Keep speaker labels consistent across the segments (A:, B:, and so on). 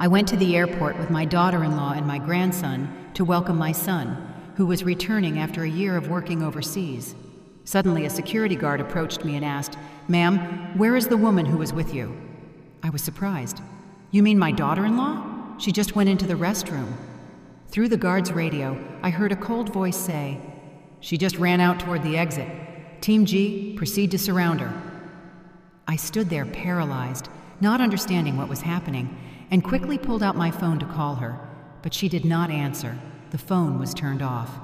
A: I went to the airport with my daughter-in-law and my grandson to welcome my son, who was returning after a year of working overseas. Suddenly, a security guard approached me and asked, "Ma'am, where is the woman who was with you?" I was surprised. "You mean my daughter-in-law? She just went into the restroom." Through the guard's radio, I heard a cold voice say, "She just ran out toward the exit. Team G, proceed to surround her." I stood there paralyzed, not understanding what was happening, and quickly pulled out my phone to call her, but she did not answer. The phone was turned off.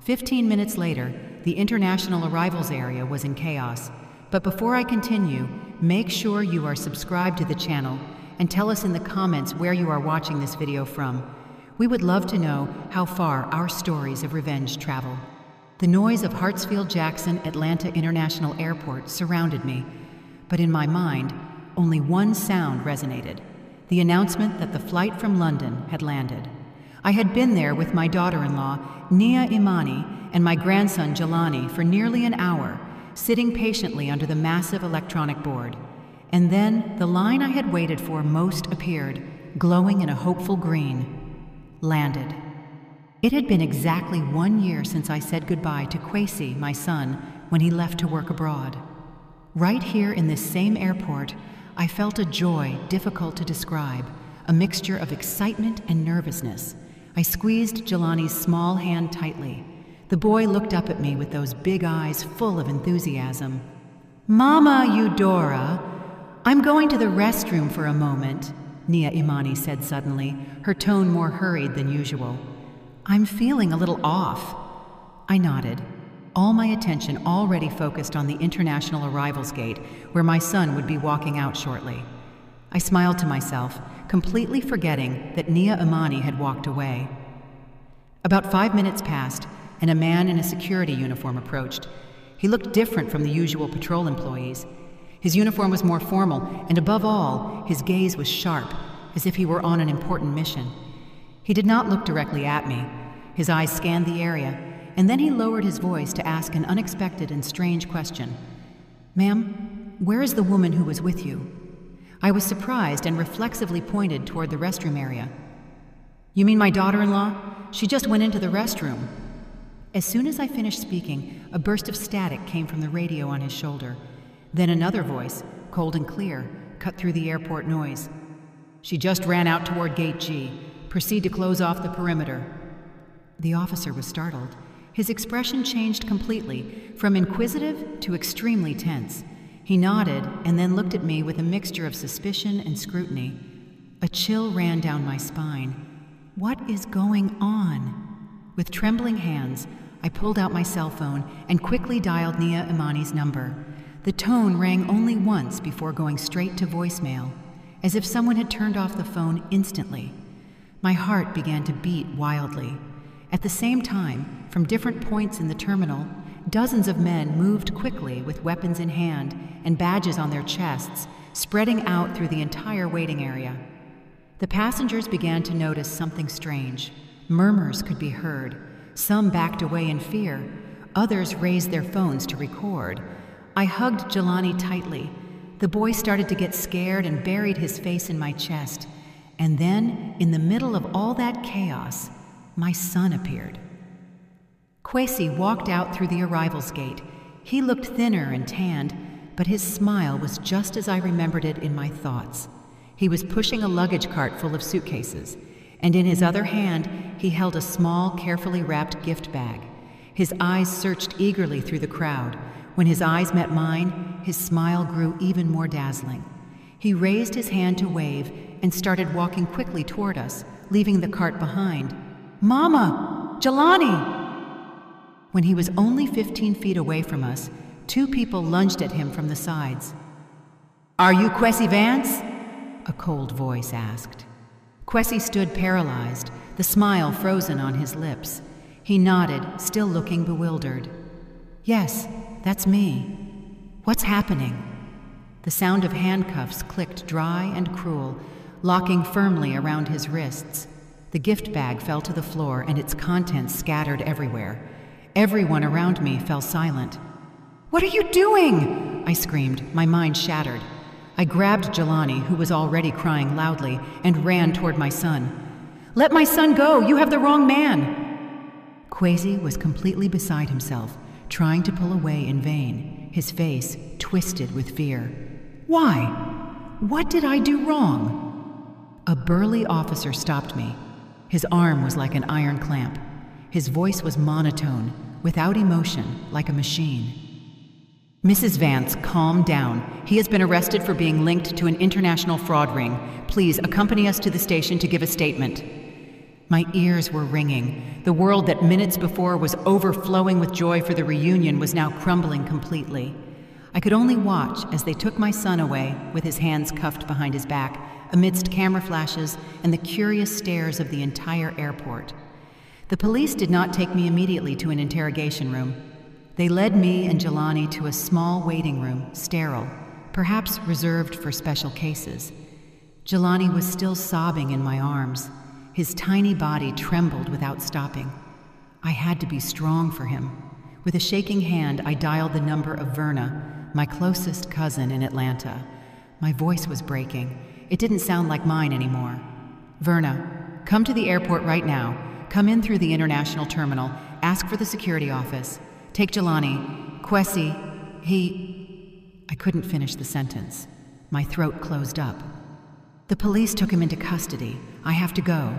A: 15 minutes later, the international arrivals area was in chaos. But before I continue, make sure you are subscribed to the channel and tell us in the comments where you are watching this video from. We would love to know how far our stories of revenge travel. The noise of Hartsfield-Jackson Atlanta International Airport surrounded me, but in my mind, only one sound resonated: the announcement that the flight from London had landed. I had been there with my daughter-in-law, Nia Imani, and my grandson, Jelani, for nearly an hour, sitting patiently under the massive electronic board. And then the line I had waited for most appeared, glowing in a hopeful green. Landed. It had been exactly 1 year since I said goodbye to Kwesi, my son, when he left to work abroad. Right here in this same airport, I felt a joy difficult to describe, a mixture of excitement and nervousness. I squeezed Jelani's small hand tightly. The boy looked up at me with those big eyes full of enthusiasm. "Mama Eudora, I'm going to the restroom for a moment," Nia Imani said suddenly, her tone more hurried than usual. "I'm feeling a little off." I nodded, all my attention already focused on the international arrivals gate, where my son would be walking out shortly. I smiled to myself, completely forgetting that Nia Imani had walked away. About 5 minutes passed, and a man in a security uniform approached. He looked different from the usual patrol employees. His uniform was more formal, and above all, his gaze was sharp, as if he were on an important mission. He did not look directly at me. His eyes scanned the area, and then he lowered his voice to ask an unexpected and strange question. "Ma'am, where is the woman who was with you?" I was surprised and reflexively pointed toward the restroom area. "You mean my daughter-in-law? She just went into the restroom." As soon as I finished speaking, a burst of static came from the radio on his shoulder. Then another voice, cold and clear, cut through the airport noise. "She just ran out toward Gate G. Proceed to close off the perimeter." The officer was startled. His expression changed completely, from inquisitive to extremely tense. He nodded and then looked at me with a mixture of suspicion and scrutiny. A chill ran down my spine. What is going on? With trembling hands, I pulled out my cell phone and quickly dialed Nia Imani's number. The tone rang only once before going straight to voicemail, as if someone had turned off the phone instantly. My heart began to beat wildly. At the same time, from different points in the terminal, dozens of men moved quickly with weapons in hand and badges on their chests, spreading out through the entire waiting area. The passengers began to notice something strange. Murmurs could be heard. Some backed away in fear. Others raised their phones to record. I hugged Jelani tightly. The boy started to get scared and buried his face in my chest. And then, in the middle of all that chaos, my son appeared. Kwesi walked out through the arrivals gate. He looked thinner and tanned, but his smile was just as I remembered it in my thoughts. He was pushing a luggage cart full of suitcases, and in his other hand, he held a small, carefully wrapped gift bag. His eyes searched eagerly through the crowd. When his eyes met mine, his smile grew even more dazzling. He raised his hand to wave and started walking quickly toward us, leaving the cart behind. "Mama! Jelani!" When he was only 15 feet away from us, 2 people lunged at him from the sides. "Are you Kwesi Vance?" a cold voice asked. Kwesi stood paralyzed, the smile frozen on his lips. He nodded, still looking bewildered. "Yes, that's me." "What's happening?" The sound of handcuffs clicked dry and cruel, locking firmly around his wrists. The gift bag fell to the floor and its contents scattered everywhere. Everyone around me fell silent. "What are you doing?" I screamed, my mind shattered. I grabbed Jelani, who was already crying loudly, and ran toward my son. "Let my son go! You have the wrong man!" Kwesi was completely beside himself, trying to pull away in vain, his face twisted with fear. Why? What did I do wrong? A burly officer stopped me. His arm was like an iron clamp. His voice was monotone, without emotion, like a machine. "Mrs. Vance, calm down. He has been arrested for being linked to an international fraud ring. Please accompany us to the station to give a statement." My ears were ringing. The world that minutes before was overflowing with joy for the reunion was now crumbling completely. I could only watch as they took my son away, with his hands cuffed behind his back, amidst camera flashes and the curious stares of the entire airport. The police did not take me immediately to an interrogation room. They led me and Jelani to a small waiting room, sterile, perhaps reserved for special cases. Jelani was still sobbing in my arms. His tiny body trembled without stopping. I had to be strong for him. With a shaking hand, I dialed the number of Verna, my closest cousin in Atlanta. My voice was breaking. It didn't sound like mine anymore. "Verna, come to the airport right now. Come in through the international terminal. Ask for the security office. Take Jelani. Kwesi, I couldn't finish the sentence. My throat closed up. "The police took him into custody. I have to go."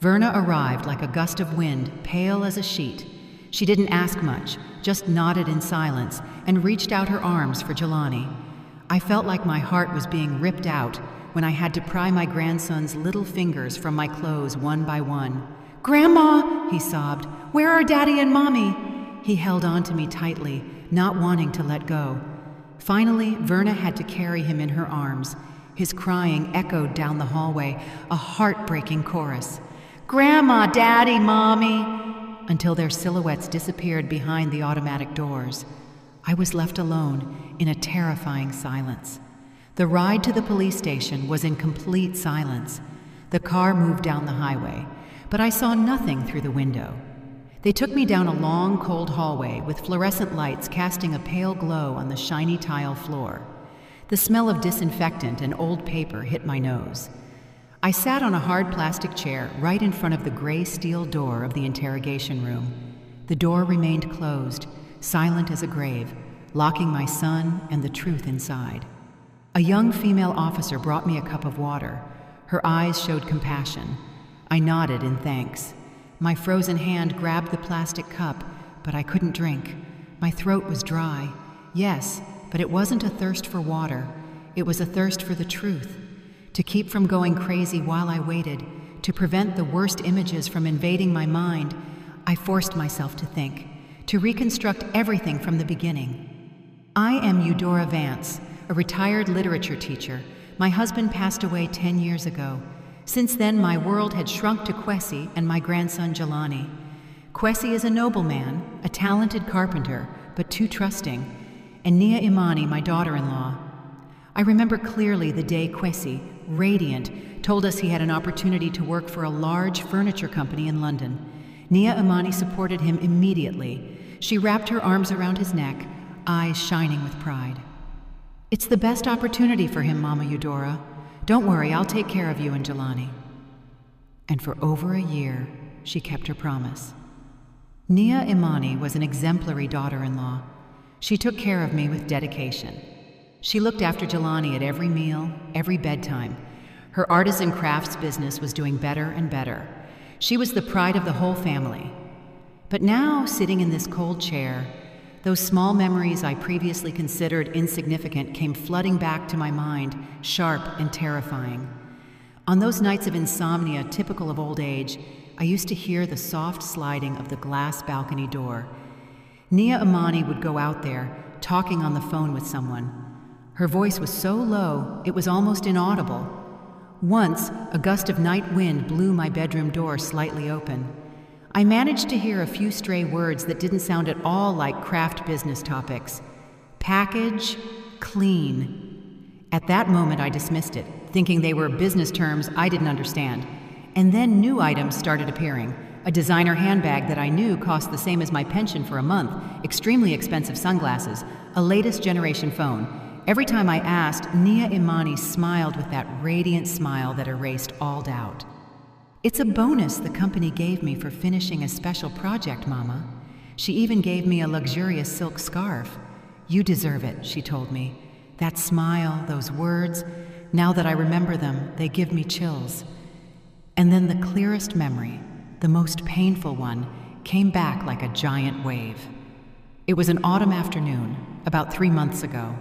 A: Verna arrived like a gust of wind, pale as a sheet. She didn't ask much, just nodded in silence and reached out her arms for Jelani. I felt like my heart was being ripped out when I had to pry my grandson's little fingers from my clothes one by one. "Grandma," he sobbed, "where are Daddy and Mommy?" He held on to me tightly, not wanting to let go. Finally, Verna had to carry him in her arms. His crying echoed down the hallway, a heartbreaking chorus. "Grandma, Daddy, Mommy," until their silhouettes disappeared behind the automatic doors. I was left alone in a terrifying silence. The ride to the police station was in complete silence. The car moved down the highway, but I saw nothing through the window. They took me down a long, cold hallway with fluorescent lights casting a pale glow on the shiny tile floor. The smell of disinfectant and old paper hit my nose. I sat on a hard plastic chair right in front of the gray steel door of the interrogation room. The door remained closed, silent as a grave, locking my son and the truth inside. A young female officer brought me a cup of water. Her eyes showed compassion. I nodded in thanks. My frozen hand grabbed the plastic cup, but I couldn't drink. My throat was dry. Yes, but it wasn't a thirst for water. It was a thirst for the truth. To keep from going crazy while I waited, to prevent the worst images from invading my mind, I forced myself to think, to reconstruct everything from the beginning. I am Eudora Vance, a retired literature teacher. My husband passed away 10 years ago. Since then, my world had shrunk to Kwesi and my grandson Jelani. Kwesi is a nobleman, a talented carpenter, but too trusting, and Nia Imani, my daughter-in-law. I remember clearly the day Kwesi, radiant, told us he had an opportunity to work for a large furniture company in London. Nia Imani supported him immediately. She wrapped her arms around his neck, eyes shining with pride. "It's the best opportunity for him, Mama Eudora. Don't worry, I'll take care of you and Jelani." And for over a year, she kept her promise. Nia Imani was an exemplary daughter-in-law. She took care of me with dedication. She looked after Jelani at every meal, every bedtime. Her artisan crafts business was doing better and better. She was the pride of the whole family. But now, sitting in this cold chair, those small memories I previously considered insignificant came flooding back to my mind, sharp and terrifying. On those nights of insomnia typical of old age, I used to hear the soft sliding of the glass balcony door. Nia Imani would go out there, talking on the phone with someone. Her voice was so low, it was almost inaudible. Once, a gust of night wind blew my bedroom door slightly open. I managed to hear a few stray words that didn't sound at all like craft business topics. Package, clean. At that moment, I dismissed it, thinking they were business terms I didn't understand. And then new items started appearing. A designer handbag that I knew cost the same as my pension for a month, extremely expensive sunglasses, a latest generation phone, Every time I asked, Nia Imani smiled with that radiant smile that erased all doubt. "It's a bonus the company gave me for finishing a special project, Mama. She even gave me a luxurious silk scarf. You deserve it," she told me. That smile, those words, now that I remember them, they give me chills. And then the clearest memory, the most painful one, came back like a giant wave. It was an autumn afternoon, about 3 months ago.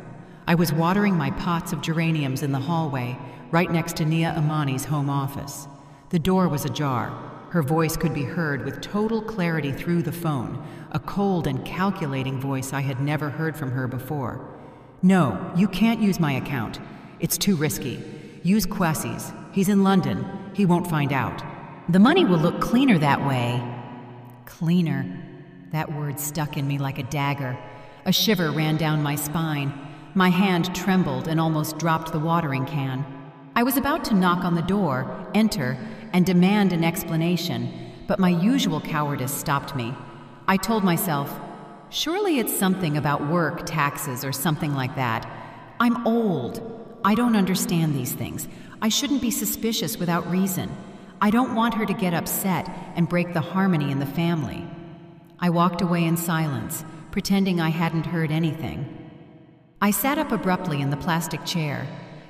A: I was watering my pots of geraniums in the hallway, right next to Nia Imani's home office. The door was ajar. Her voice could be heard with total clarity through the phone, a cold and calculating voice I had never heard from her before. "No, you can't use my account. It's too risky. Use Kwesi's. He's in London. He won't find out. The money will look cleaner that way." Cleaner. That word stuck in me like a dagger. A shiver ran down my spine. My hand trembled and almost dropped the watering can. I was about to knock on the door, enter, and demand an explanation, but my usual cowardice stopped me. I told myself, surely it's something about work, taxes, or something like that. I'm old. I don't understand these things. I shouldn't be suspicious without reason. I don't want her to get upset and break the harmony in the family. I walked away in silence, pretending I hadn't heard anything. I sat up abruptly in the plastic chair.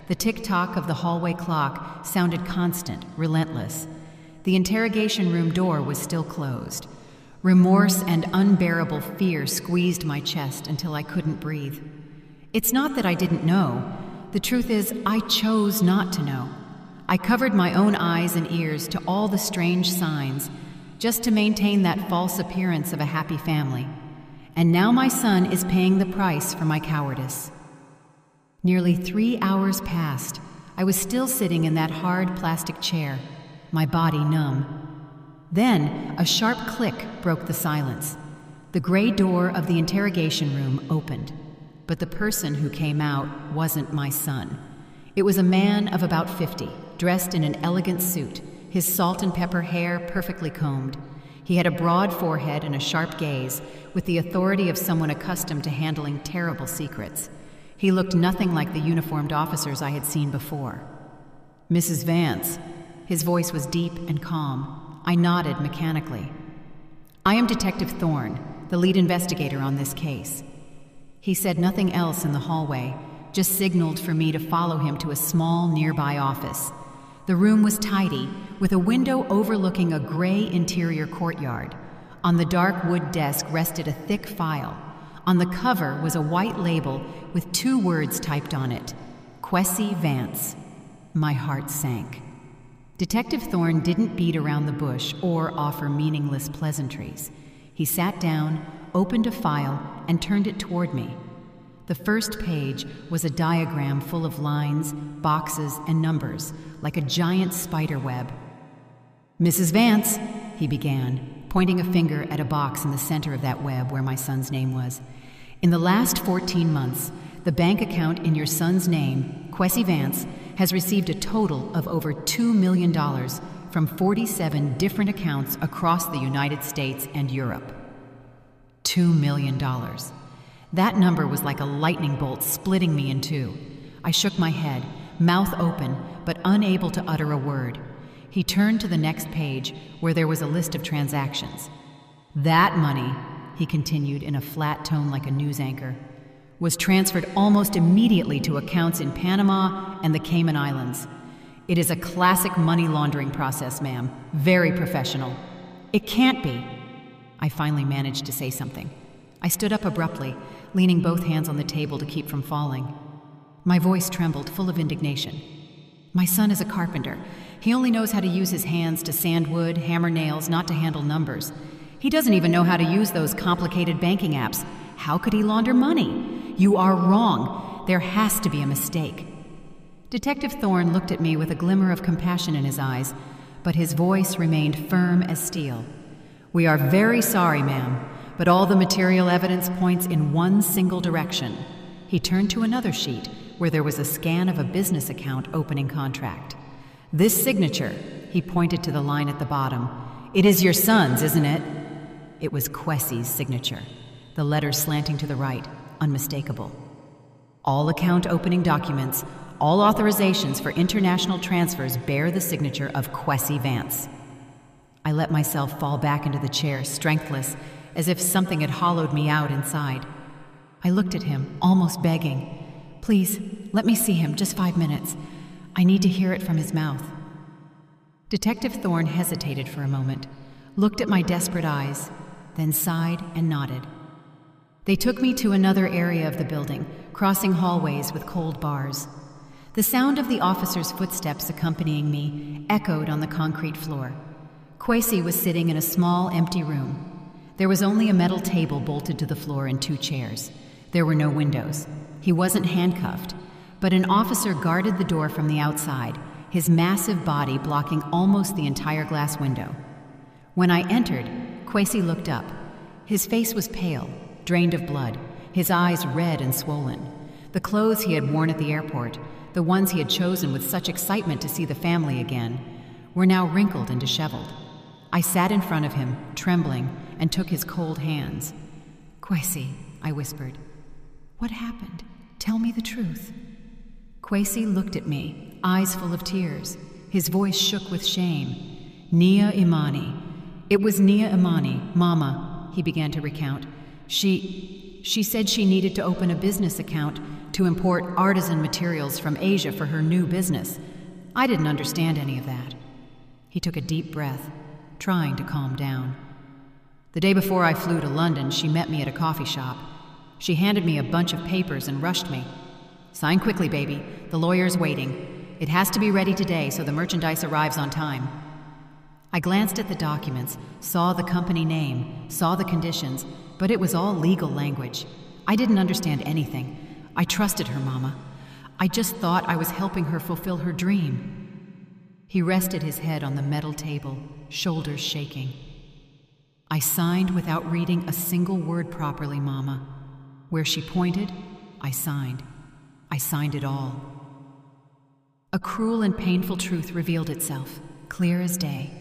A: The tick-tock of the hallway clock sounded constant, relentless. The interrogation room door was still closed. Remorse and unbearable fear squeezed my chest until I couldn't breathe. It's not that I didn't know. The truth is, I chose not to know. I covered my own eyes and ears to all the strange signs, just to maintain that false appearance of a happy family. And now my son is paying the price for my cowardice. Nearly 3 hours passed. I was still sitting in that hard plastic chair, my body numb. Then a sharp click broke the silence. The gray door of the interrogation room opened, but the person who came out wasn't my son. It was a man of about 50, dressed in an elegant suit, his salt and pepper hair perfectly combed. He had a broad forehead and a sharp gaze, with the authority of someone accustomed to handling terrible secrets. He looked nothing like the uniformed officers I had seen before. "Mrs. Vance." His voice was deep and calm. I nodded mechanically. "I am Detective Thorne, the lead investigator on this case." He said nothing else in the hallway, just signaled for me to follow him to a small nearby office. The room was tidy, with a window overlooking a gray interior courtyard. On the dark wood desk rested a thick file. On the cover was a white label with 2 words typed on it, Kwesi Vance. My heart sank. Detective Thorne didn't beat around the bush or offer meaningless pleasantries. He sat down, opened a file, and turned it toward me. The first page was a diagram full of lines, boxes, and numbers, like a giant spider web. "Mrs. Vance," he began, pointing a finger at a box in the center of that web where my son's name was. "In the last 14 months, the bank account in your son's name, Kwesi Vance, has received a total of over $2 million from 47 different accounts across the United States and Europe." $2 million. That number was like a lightning bolt splitting me in two. I shook my head, mouth open, but unable to utter a word. He turned to the next page, where there was a list of transactions. "That money," he continued in a flat tone like a news anchor, "was transferred almost immediately to accounts in Panama and the Cayman Islands. It is a classic money laundering process, ma'am. Very professional." "It can't be." I finally managed to say something. I stood up abruptly, leaning both hands on the table to keep from falling. My voice trembled, full of indignation. "My son is a carpenter. He only knows how to use his hands to sand wood, hammer nails, not to handle numbers. He doesn't even know how to use those complicated banking apps. How could he launder money? You are wrong. There has to be a mistake." Detective Thorne looked at me with a glimmer of compassion in his eyes, but his voice remained firm as steel. "We are very sorry, ma'am, but all the material evidence points in one single direction." He turned to another sheet, where there was a scan of a business account opening contract. "This signature," he pointed to the line at the bottom. "It is your son's, isn't it?" It was Kwesi's signature, the letters slanting to the right, unmistakable. All account opening documents, all authorizations for international transfers bear the signature of Kwesi Vance. I let myself fall back into the chair, strengthless, as if something had hollowed me out inside. I looked at him, almost begging. Please, let me see him, just 5 minutes. I need to hear it from his mouth. Detective Thorne hesitated for a moment, looked at my desperate eyes, then sighed and nodded. They took me to another area of the building, crossing hallways with cold bars. The sound of the officer's footsteps accompanying me echoed on the concrete floor. Kwesi was sitting in a small, empty room. There was only a metal table bolted to the floor and 2 chairs. There were no windows. He wasn't handcuffed, but an officer guarded the door from the outside, his massive body blocking almost the entire glass window. When I entered, Kwesi looked up. His face was pale, drained of blood, his eyes red and swollen. The clothes he had worn at the airport, the ones he had chosen with such excitement to see the family again, were now wrinkled and disheveled. I sat in front of him, trembling, and took his cold hands. Kwesi, I whispered. What happened? Tell me the truth. Kwesi looked at me, eyes full of tears. His voice shook with shame. Nia Imani. It was Nia Imani, Mama, he began to recount. She said she needed to open a business account to import artisan materials from Asia for her new business. I didn't understand any of that. He took a deep breath, trying to calm down. The day before I flew to London, she met me at a coffee shop. She handed me a bunch of papers and rushed me. Sign quickly, baby. The lawyer's waiting. It has to be ready today so the merchandise arrives on time. I glanced at the documents, saw the company name, saw the conditions, but it was all legal language. I didn't understand anything. I trusted her, Mama. I just thought I was helping her fulfill her dream. He rested his head on the metal table, shoulders shaking. I signed without reading a single word properly, Mama. Where she pointed, I signed. I signed it all. A cruel and painful truth revealed itself, clear as day.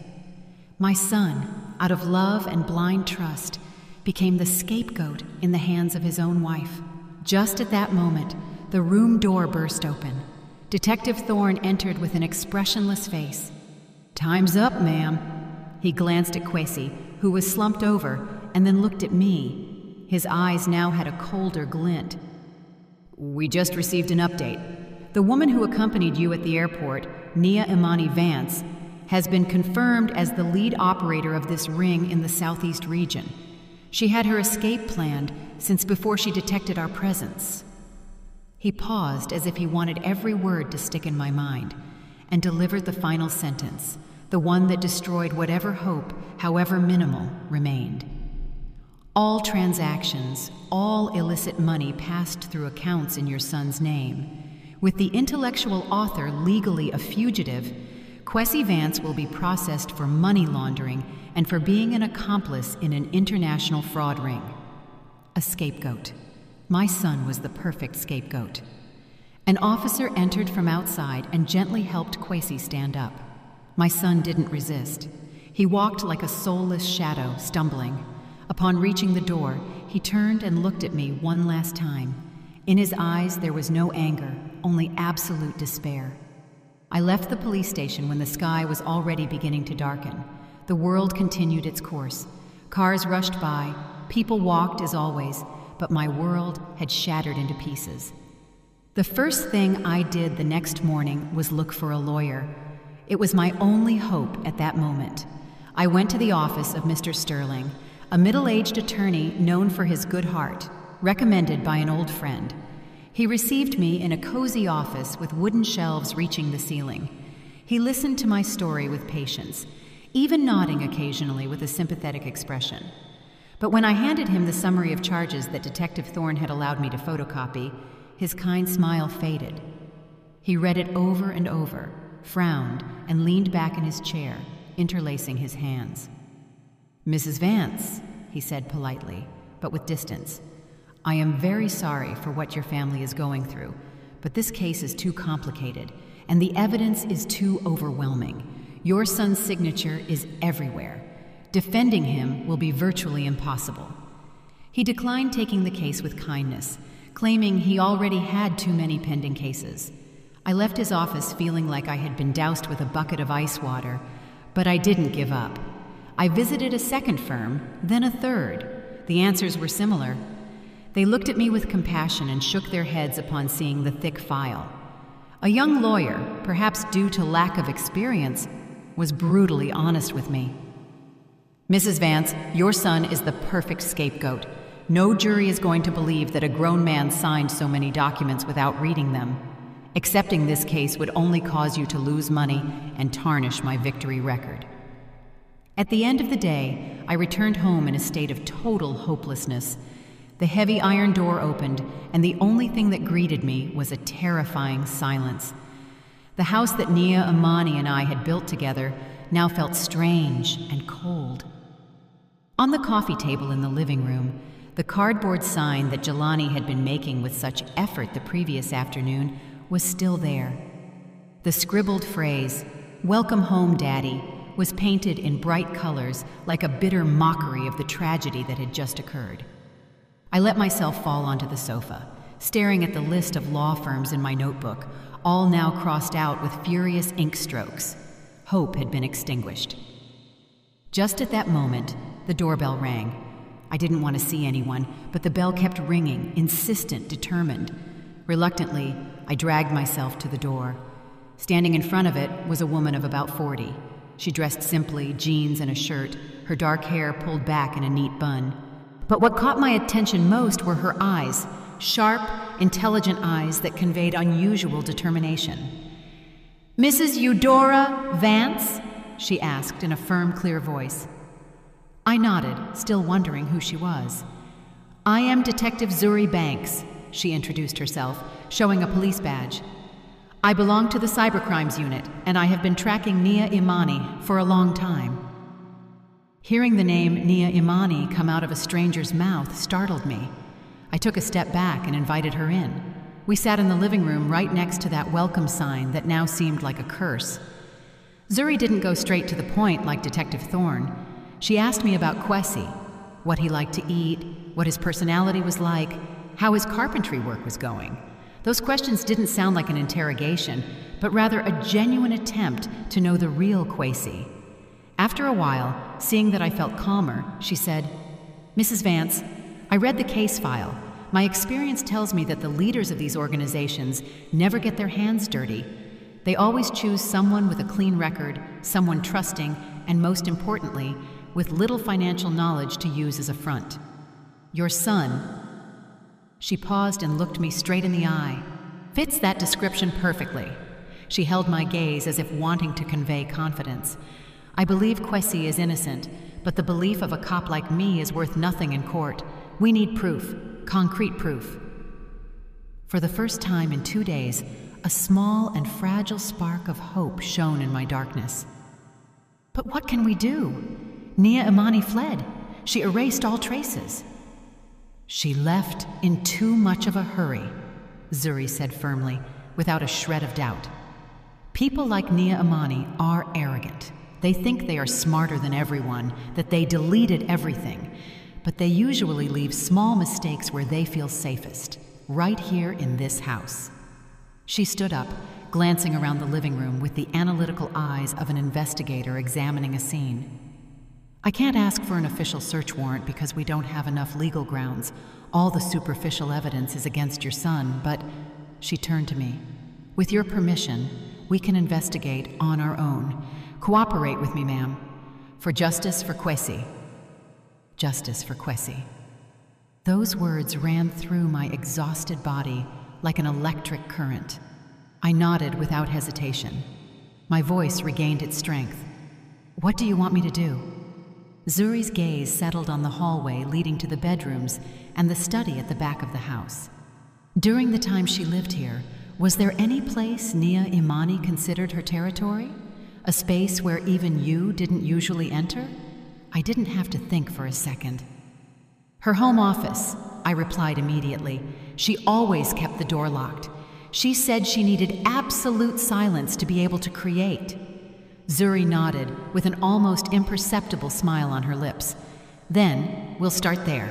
A: My son, out of love and blind trust, became the scapegoat in the hands of his own wife. Just at that moment, the room door burst open. Detective Thorne entered with an expressionless face. Time's up, ma'am. He glanced at Kwesi, who was slumped over, and then looked at me. His eyes now had a colder glint. We just received an update. The woman who accompanied you at the airport, Nia Imani Vance, has been confirmed as the lead operator of this ring in the southeast region. She had her escape planned since before she detected our presence. He paused as if he wanted every word to stick in my mind, and delivered the final sentence, the one that destroyed whatever hope, however minimal, remained. All transactions, all illicit money passed through accounts in your son's name. With the intellectual author legally a fugitive, Kwesi Vance will be processed for money laundering and for being an accomplice in an international fraud ring. A scapegoat. My son was the perfect scapegoat. An officer entered from outside and gently helped Kwesi stand up. My son didn't resist. He walked like a soulless shadow, stumbling. Upon reaching the door, he turned and looked at me one last time. In his eyes, there was no anger, only absolute despair. I left the police station when the sky was already beginning to darken. The world continued its course. Cars rushed by, people walked as always, but my world had shattered into pieces. The first thing I did the next morning was look for a lawyer. It was my only hope at that moment. I went to the office of Mr. Sterling, a middle-aged attorney known for his good heart, recommended by an old friend. He received me in a cozy office with wooden shelves reaching the ceiling. He listened to my story with patience, even nodding occasionally with a sympathetic expression. But when I handed him the summary of charges that Detective Thorne had allowed me to photocopy, his kind smile faded. He read it over and over, frowned, and leaned back in his chair, interlacing his hands. Mrs. Vance, he said politely, but with distance, I am very sorry for what your family is going through, but this case is too complicated, and the evidence is too overwhelming. Your son's signature is everywhere. Defending him will be virtually impossible. He declined taking the case with kindness, claiming he already had too many pending cases. I left his office feeling like I had been doused with a bucket of ice water, but I didn't give up. I visited a second firm, then a third. The answers were similar. They looked at me with compassion and shook their heads upon seeing the thick file. A young lawyer, perhaps due to lack of experience, was brutally honest with me. "Mrs. Vance, your son is the perfect scapegoat. No jury is going to believe that a grown man signed so many documents without reading them. Accepting this case would only cause you to lose money and tarnish my victory record." At the end of the day, I returned home in a state of total hopelessness. The heavy iron door opened, and the only thing that greeted me was a terrifying silence. The house that Nia Imani and I had built together now felt strange and cold. On the coffee table in the living room, the cardboard sign that Jelani had been making with such effort the previous afternoon was still there. The scribbled phrase, "Welcome home, Daddy," was painted in bright colors like a bitter mockery of the tragedy that had just occurred. I let myself fall onto the sofa, staring at the list of law firms in my notebook, all now crossed out with furious ink strokes. Hope had been extinguished. Just at that moment, the doorbell rang. I didn't want to see anyone, but the bell kept ringing, insistent, determined. Reluctantly, I dragged myself to the door. Standing in front of it was a woman of about 40. She dressed simply, jeans and a shirt, her dark hair pulled back in a neat bun. But what caught my attention most were her eyes, sharp, intelligent eyes that conveyed unusual determination. "Mrs. Eudora Vance?" she asked in a firm, clear voice. I nodded, still wondering who she was. "I am Detective Zuri Banks," she introduced herself, showing a police badge. "I belong to the cybercrimes unit, and I have been tracking Nia Imani for a long time." Hearing the name Nia Imani come out of a stranger's mouth startled me. I took a step back and invited her in. We sat in the living room right next to that welcome sign that now seemed like a curse. Zuri didn't go straight to the point like Detective Thorne. She asked me about Kwesi, what he liked to eat, what his personality was like, how his carpentry work was going. Those questions didn't sound like an interrogation, but rather a genuine attempt to know the real Kwesi. After a while, seeing that I felt calmer, she said, "Mrs. Vance, I read the case file. My experience tells me that the leaders of these organizations never get their hands dirty. They always choose someone with a clean record, someone trusting, and most importantly, with little financial knowledge to use as a front. Your son," she paused and looked me straight in the eye, "fits that description perfectly." She held my gaze as if wanting to convey confidence. "I believe Kwesi is innocent, but the belief of a cop like me is worth nothing in court. We need proof, concrete proof." For the first time in 2 days, a small and fragile spark of hope shone in my darkness. "But what can we do? Nia Imani fled. She erased all traces." "She left in too much of a hurry," Zuri said firmly, without a shred of doubt. "People like Nia Imani are arrogant. They think they are smarter than everyone, that they deleted everything. But they usually leave small mistakes where they feel safest, right here in this house." She stood up, glancing around the living room with the analytical eyes of an investigator examining a scene. "I can't ask for an official search warrant because we don't have enough legal grounds. All the superficial evidence is against your son, but," she turned to me, "with your permission, we can investigate on our own. Cooperate with me, ma'am. For justice for Kwesi. Justice for Kwesi." Those words ran through my exhausted body like an electric current. I nodded without hesitation. My voice regained its strength. "What do you want me to do?" Zuri's gaze settled on the hallway leading to the bedrooms and the study at the back of the house. "During the time she lived here, was there any place Nia Imani considered her territory? A space where even you didn't usually enter?" I didn't have to think for a second. "Her home office," I replied immediately. "She always kept the door locked. She said she needed absolute silence to be able to create." Zuri nodded with an almost imperceptible smile on her lips. "Then we'll start there."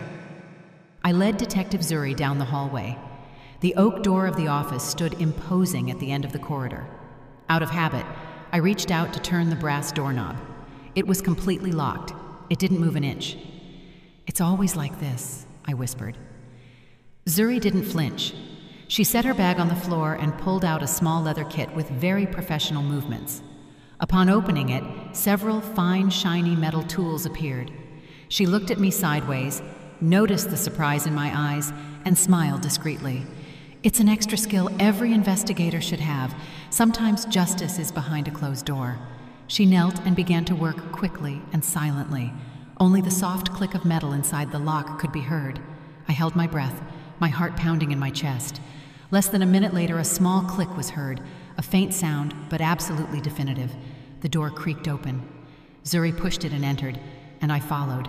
A: I led Detective Zuri down the hallway. The oak door of the office stood imposing at the end of the corridor. Out of habit, I reached out to turn the brass doorknob. It was completely locked. It didn't move an inch. "It's always like this," I whispered. Zuri didn't flinch. She set her bag on the floor and pulled out a small leather kit with very professional movements. Upon opening it, several fine, shiny metal tools appeared. She looked at me sideways, noticed the surprise in my eyes, and smiled discreetly. "It's an extra skill every investigator should have. Sometimes justice is behind a closed door." She knelt and began to work quickly and silently. Only the soft click of metal inside the lock could be heard. I held my breath, my heart pounding in my chest. Less than a minute later, a small click was heard, a faint sound, but absolutely definitive. The door creaked open. Zuri pushed it and entered, and I followed.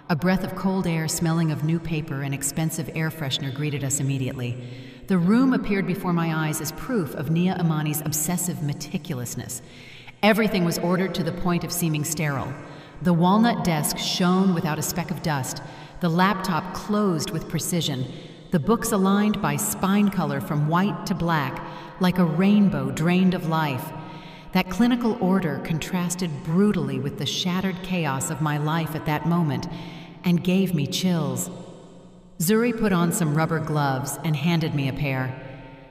A: A breath of cold air smelling of new paper and expensive air freshener greeted us immediately. The room appeared before my eyes as proof of Nia Imani's obsessive meticulousness. Everything was ordered to the point of seeming sterile. The walnut desk shone without a speck of dust, the laptop closed with precision, the books aligned by spine color from white to black, like a rainbow drained of life. That clinical order contrasted brutally with the shattered chaos of my life at that moment and gave me chills. Zuri put on some rubber gloves and handed me a pair.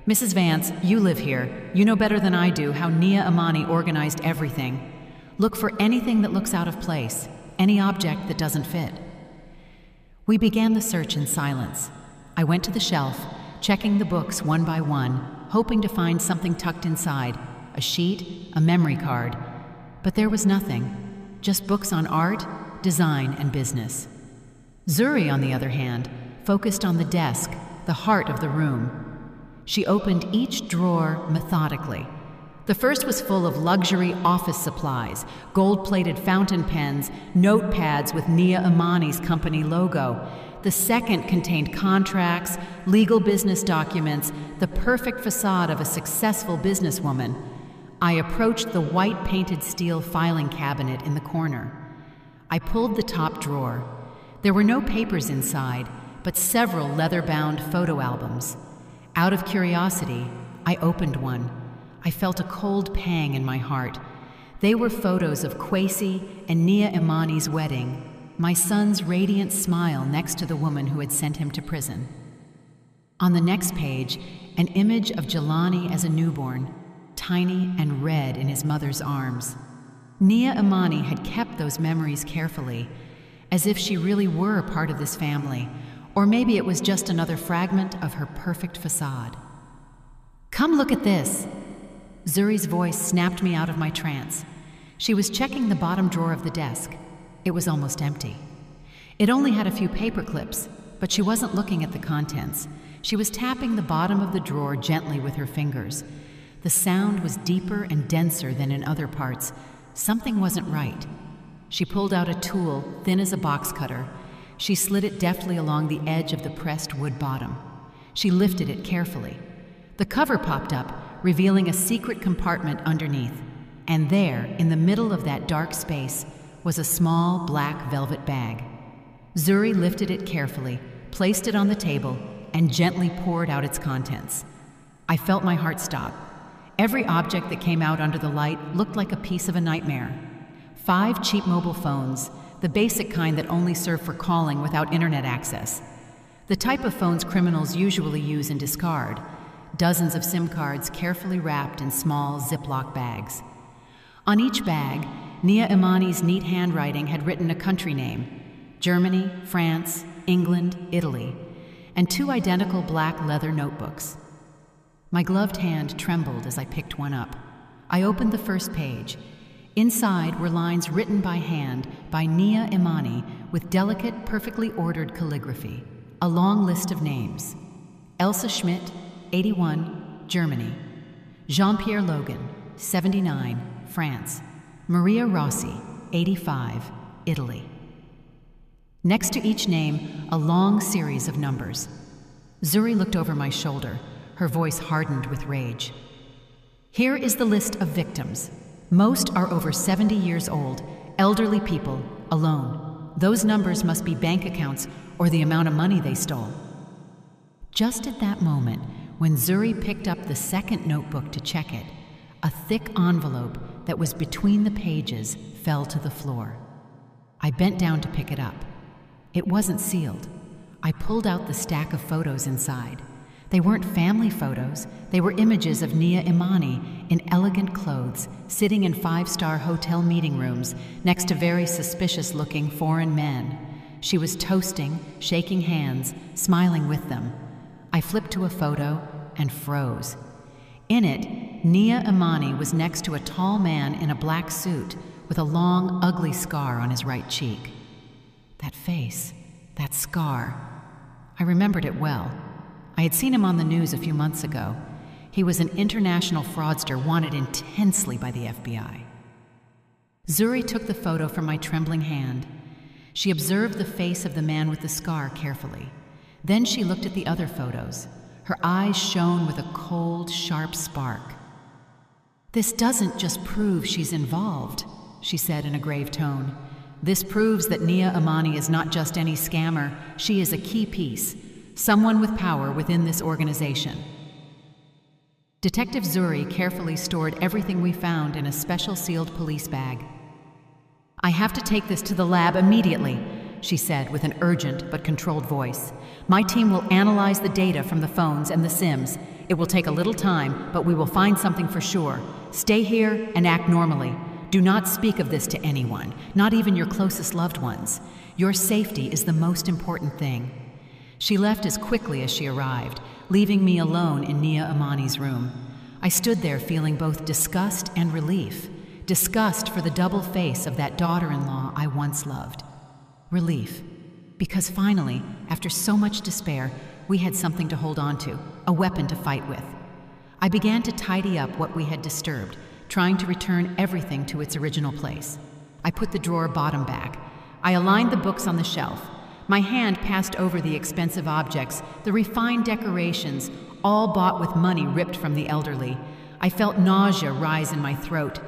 A: "Mrs. Vance, you live here. You know better than I do how Nia Imani organized everything. Look for anything that looks out of place, any object that doesn't fit." We began the search in silence. I went to the shelf, checking the books one by one, hoping to find something tucked inside, a sheet, a memory card. But there was nothing, just books on art, design, and business. Zuri, on the other hand, focused on the desk, the heart of the room. She opened each drawer methodically. The first was full of luxury office supplies, gold-plated fountain pens, notepads with Nia Imani's company logo. The second contained contracts, legal business documents, the perfect facade of a successful businesswoman. I approached the white painted steel filing cabinet in the corner. I pulled the top drawer. There were no papers inside, but several leather-bound photo albums. Out of curiosity, I opened one. I felt a cold pang in my heart. They were photos of Kwesi and Nia Imani's wedding, my son's radiant smile next to the woman who had sent him to prison. On the next page, an image of Jelani as a newborn, tiny and red in his mother's arms. Nia Imani had kept those memories carefully, as if she really were a part of this family, or maybe it was just another fragment of her perfect facade. "Come look at this!" Zuri's voice snapped me out of my trance. She was checking the bottom drawer of the desk. It was almost empty. It only had a few paper clips, but she wasn't looking at the contents. She was tapping the bottom of the drawer gently with her fingers. The sound was deeper and denser than in other parts. Something wasn't right. She pulled out a tool thin as a box cutter. She slid it deftly along the edge of the pressed wood bottom. She lifted it carefully. The cover popped up, revealing a secret compartment underneath. And there, in the middle of that dark space, was a small black velvet bag. Zuri lifted it carefully, placed it on the table, and gently poured out its contents. I felt my heart stop. Every object that came out under the light looked like a piece of a nightmare. 5 cheap mobile phones, the basic kind that only serve for calling without internet access. The type of phones criminals usually use and discard. Dozens of SIM cards carefully wrapped in small Ziploc bags. On each bag, Nia Imani's neat handwriting had written a country name: Germany, France, England, Italy, and 2 identical black leather notebooks. My gloved hand trembled as I picked one up. I opened the first page. Inside were lines written by hand by Nia Imani with delicate, perfectly ordered calligraphy. A long list of names: Elsa Schmidt, 81, Germany; Jean-Pierre Logan, 79, France; Maria Rossi, 85, Italy. Next to each name, a long series of numbers. Zuri looked over my shoulder, her voice hardened with rage. "Here is the list of victims. Most are over 70 years old, elderly people, alone. Those numbers must be bank accounts or the amount of money they stole." Just at that moment, When Zuri picked up the second notebook to check it, a thick envelope that was between the pages fell to the floor. I bent down to pick it up. It wasn't sealed. I pulled out the stack of photos inside. They weren't family photos. They were images of Nia Imani in elegant clothes, sitting in five-star hotel meeting rooms next to very suspicious-looking foreign men. She was toasting, shaking hands, smiling with them. I flipped to a photo and froze. In it, Nia Imani was next to a tall man in a black suit with a long, ugly scar on his right cheek. That face, that scar. I remembered it well. I had seen him on the news a few months ago. He was an international fraudster wanted intensely by the FBI. Zuri took the photo from my trembling hand. She observed the face of the man with the scar carefully. Then she looked at the other photos. Her eyes shone with a cold, sharp spark. "This doesn't just prove she's involved," she said in a grave tone. "This proves that Nia Imani is not just any scammer. She is a key piece, someone with power within this organization." Detective Zuri carefully stored everything we found in a special sealed police bag. "I have to take this to the lab immediately," she said with an urgent but controlled voice. "My team will analyze the data from the phones and the SIMs. It will take a little time, but we will find something for sure. Stay here and act normally. Do not speak of this to anyone, not even your closest loved ones. Your safety is the most important thing." She left as quickly as she arrived, leaving me alone in Nia Imani's room. I stood there feeling both disgust and relief. Disgust for the double face of that daughter-in-law I once loved. Relief, because finally, after so much despair, we had something to hold on to, a weapon to fight with. I began to tidy up what we had disturbed, trying to return everything to its original place. I put the drawer bottom back. I aligned the books on the shelf. My hand passed over the expensive objects, the refined decorations, all bought with money ripped from the elderly. I felt nausea rise in my throat.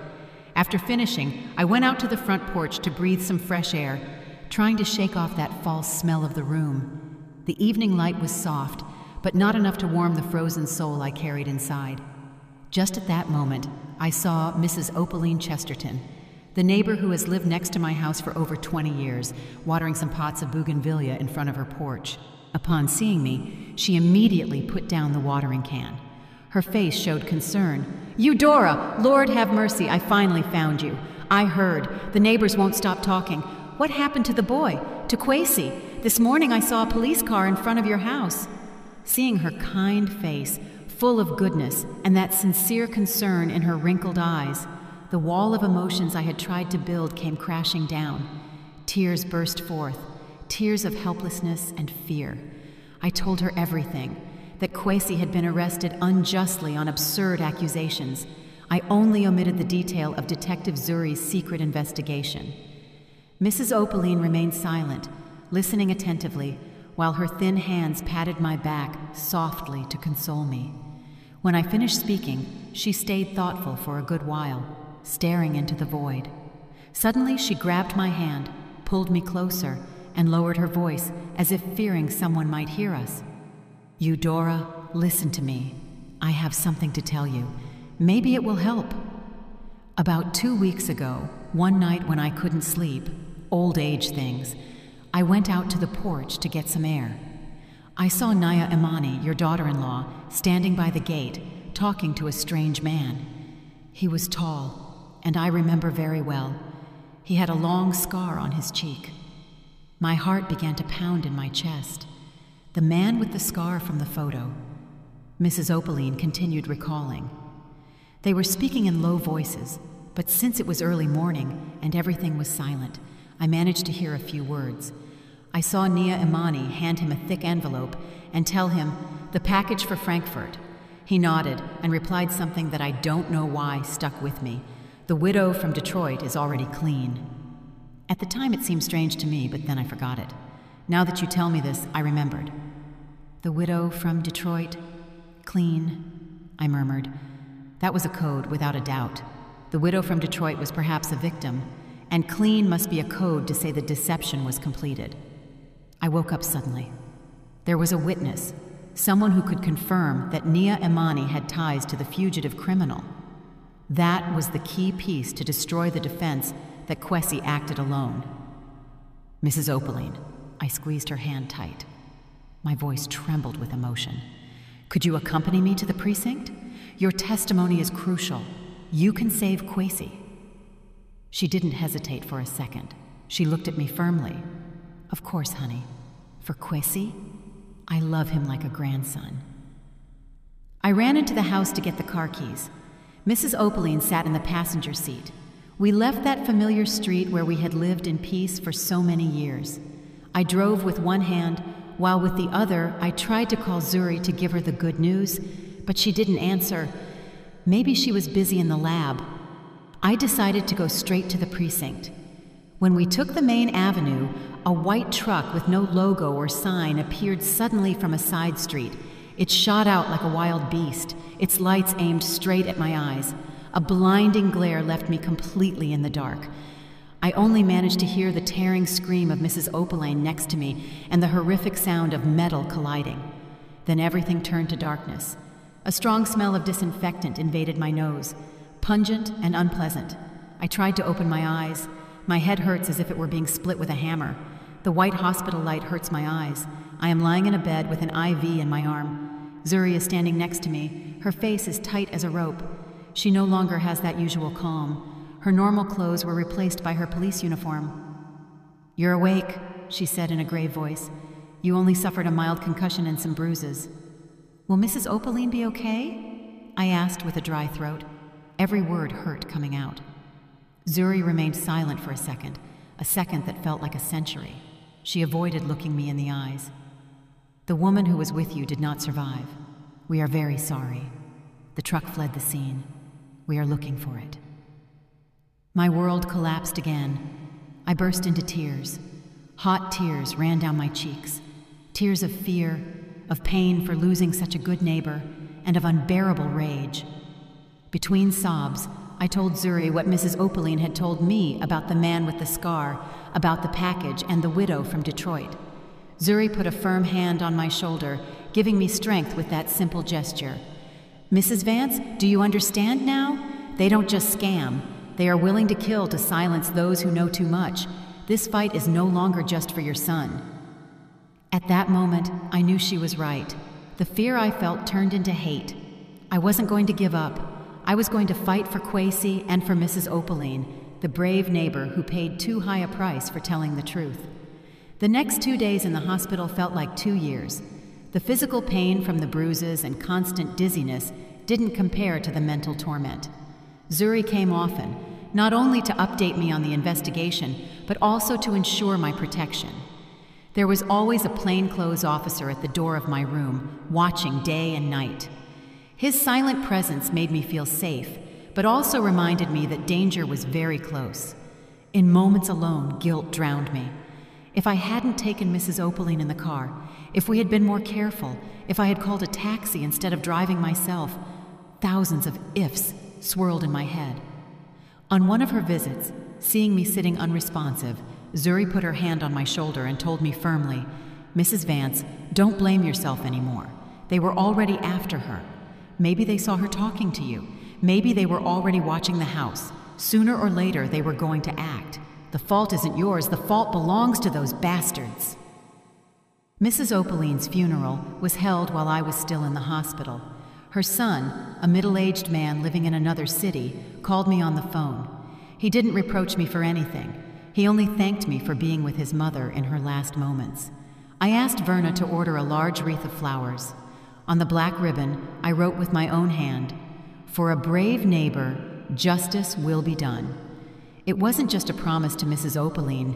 A: After finishing, I went out to the front porch to breathe some fresh air, trying to shake off that false smell of the room. The evening light was soft, but not enough to warm the frozen soul I carried inside. Just at that moment, I saw Mrs. Opaline Chesterton, the neighbor who has lived next to my house for over 20 years, watering some pots of bougainvillea in front of her porch. Upon seeing me, she immediately put down the watering can. Her face showed concern. "Eudora, Lord have mercy, I finally found you. I heard. The neighbors won't stop talking. What happened to the boy? To Kwesi? This morning I saw a police car in front of your house." Seeing her kind face, full of goodness, and that sincere concern in her wrinkled eyes, the wall of emotions I had tried to build came crashing down. Tears burst forth, tears of helplessness and fear. I told her everything, that Kwesi had been arrested unjustly on absurd accusations. I only omitted the detail of Detective Zuri's secret investigation. Mrs. Opaline remained silent, listening attentively, while her thin hands patted my back softly to console me. When I finished speaking, she stayed thoughtful for a good while, staring into the void. Suddenly, she grabbed my hand, pulled me closer, and lowered her voice as if fearing someone might hear us. "Eudora, listen to me. I have something to tell you. Maybe it will help." About 2 weeks ago, one night when I couldn't sleep, old age things, I went out to the porch to get some air. I saw Nia Imani, your daughter-in-law, standing by the gate, talking to a strange man. He was tall, and I remember very well. He had a long scar on his cheek. My heart began to pound in my chest. The man with the scar from the photo. Mrs. Opaline continued recalling. They were speaking in low voices, but since it was early morning and everything was silent, I managed to hear a few words. I saw Nia Imani hand him a thick envelope and tell him, "The package for Frankfurt." He nodded and replied something that I don't know why stuck with me. "The widow from Detroit is already clean." At the time it seemed strange to me, but then I forgot it. Now that you tell me this, I remembered. "The widow from Detroit, clean," I murmured. That was a code, without a doubt. The widow from Detroit was perhaps a victim, and clean must be a code to say the deception was completed. I woke up suddenly. There was a witness, someone who could confirm that Nia Imani had ties to the fugitive criminal. That was the key piece to destroy the defense that Kwesi acted alone. Mrs. Opaline, I squeezed her hand tight. My voice trembled with emotion. Could you accompany me to the precinct? Your testimony is crucial. You can save Kwesi. She didn't hesitate for a second. She looked at me firmly. Of course, honey. For Kwesi, I love him like a grandson. I ran into the house to get the car keys. Mrs. Opaline sat in the passenger seat. We left that familiar street where we had lived in peace for so many years. I drove with one hand, while with the other, I tried to call Zuri to give her the good news, but she didn't answer. Maybe she was busy in the lab. I decided to go straight to the precinct. When we took the main avenue, a white truck with no logo or sign appeared suddenly from a side street. It shot out like a wild beast, its lights aimed straight at my eyes. A blinding glare left me completely in the dark. I only managed to hear the tearing scream of Mrs. Opaline next to me and the horrific sound of metal colliding. Then everything turned to darkness. A strong smell of disinfectant invaded my nose, pungent and unpleasant. I tried to open my eyes. My head hurts as if it were being split with a hammer. The white hospital light hurts my eyes. I am lying in a bed with an IV in my arm. Zuri is standing next to me. Her face is tight as a rope. She no longer has that usual calm. Her normal clothes were replaced by her police uniform. You're awake, she said in a grave voice. You only suffered a mild concussion and some bruises. Will Mrs. Opaline be okay? I asked with a dry throat. Every word hurt coming out. Zuri remained silent for a second that felt like a century. She avoided looking me in the eyes. The woman who was with you did not survive. We are very sorry. The truck fled the scene. We are looking for it. My world collapsed again. I burst into tears. Hot tears ran down my cheeks. Tears of fear, of pain for losing such a good neighbor, and of unbearable rage. Between sobs, I told Zuri what Mrs. Opaline had told me about the man with the scar, about the package, and the widow from Detroit. Zuri put a firm hand on my shoulder, giving me strength with that simple gesture. Mrs. Vance, do you understand now? They don't just scam. They are willing to kill to silence those who know too much. This fight is no longer just for your son. At that moment, I knew she was right. The fear I felt turned into hate. I wasn't going to give up. I was going to fight for Kwesi and for Mrs. Opaline, the brave neighbor who paid too high a price for telling the truth. The next 2 days in the hospital felt like 2 years. The physical pain from the bruises and constant dizziness didn't compare to the mental torment. Zuri came often, not only to update me on the investigation, but also to ensure my protection. There was always a plainclothes officer at the door of my room, watching day and night. His silent presence made me feel safe, but also reminded me that danger was very close. In moments alone, guilt drowned me. If I hadn't taken Mrs. Opaline in the car, if we had been more careful, if I had called a taxi instead of driving myself, thousands of ifs swirled in my head. On one of her visits, seeing me sitting unresponsive, Zuri put her hand on my shoulder and told me firmly, Mrs. Vance, don't blame yourself anymore. They were already after her. Maybe they saw her talking to you. Maybe they were already watching the house. Sooner or later, they were going to act. The fault isn't yours. The fault belongs to those bastards. Mrs. Opaline's funeral was held while I was still in the hospital. Her son, a middle-aged man living in another city, called me on the phone. He didn't reproach me for anything. He only thanked me for being with his mother in her last moments. I asked Verna to order a large wreath of flowers. On the black ribbon, I wrote with my own hand, "For a brave neighbor, justice will be done." It wasn't just a promise to Mrs. Opaline,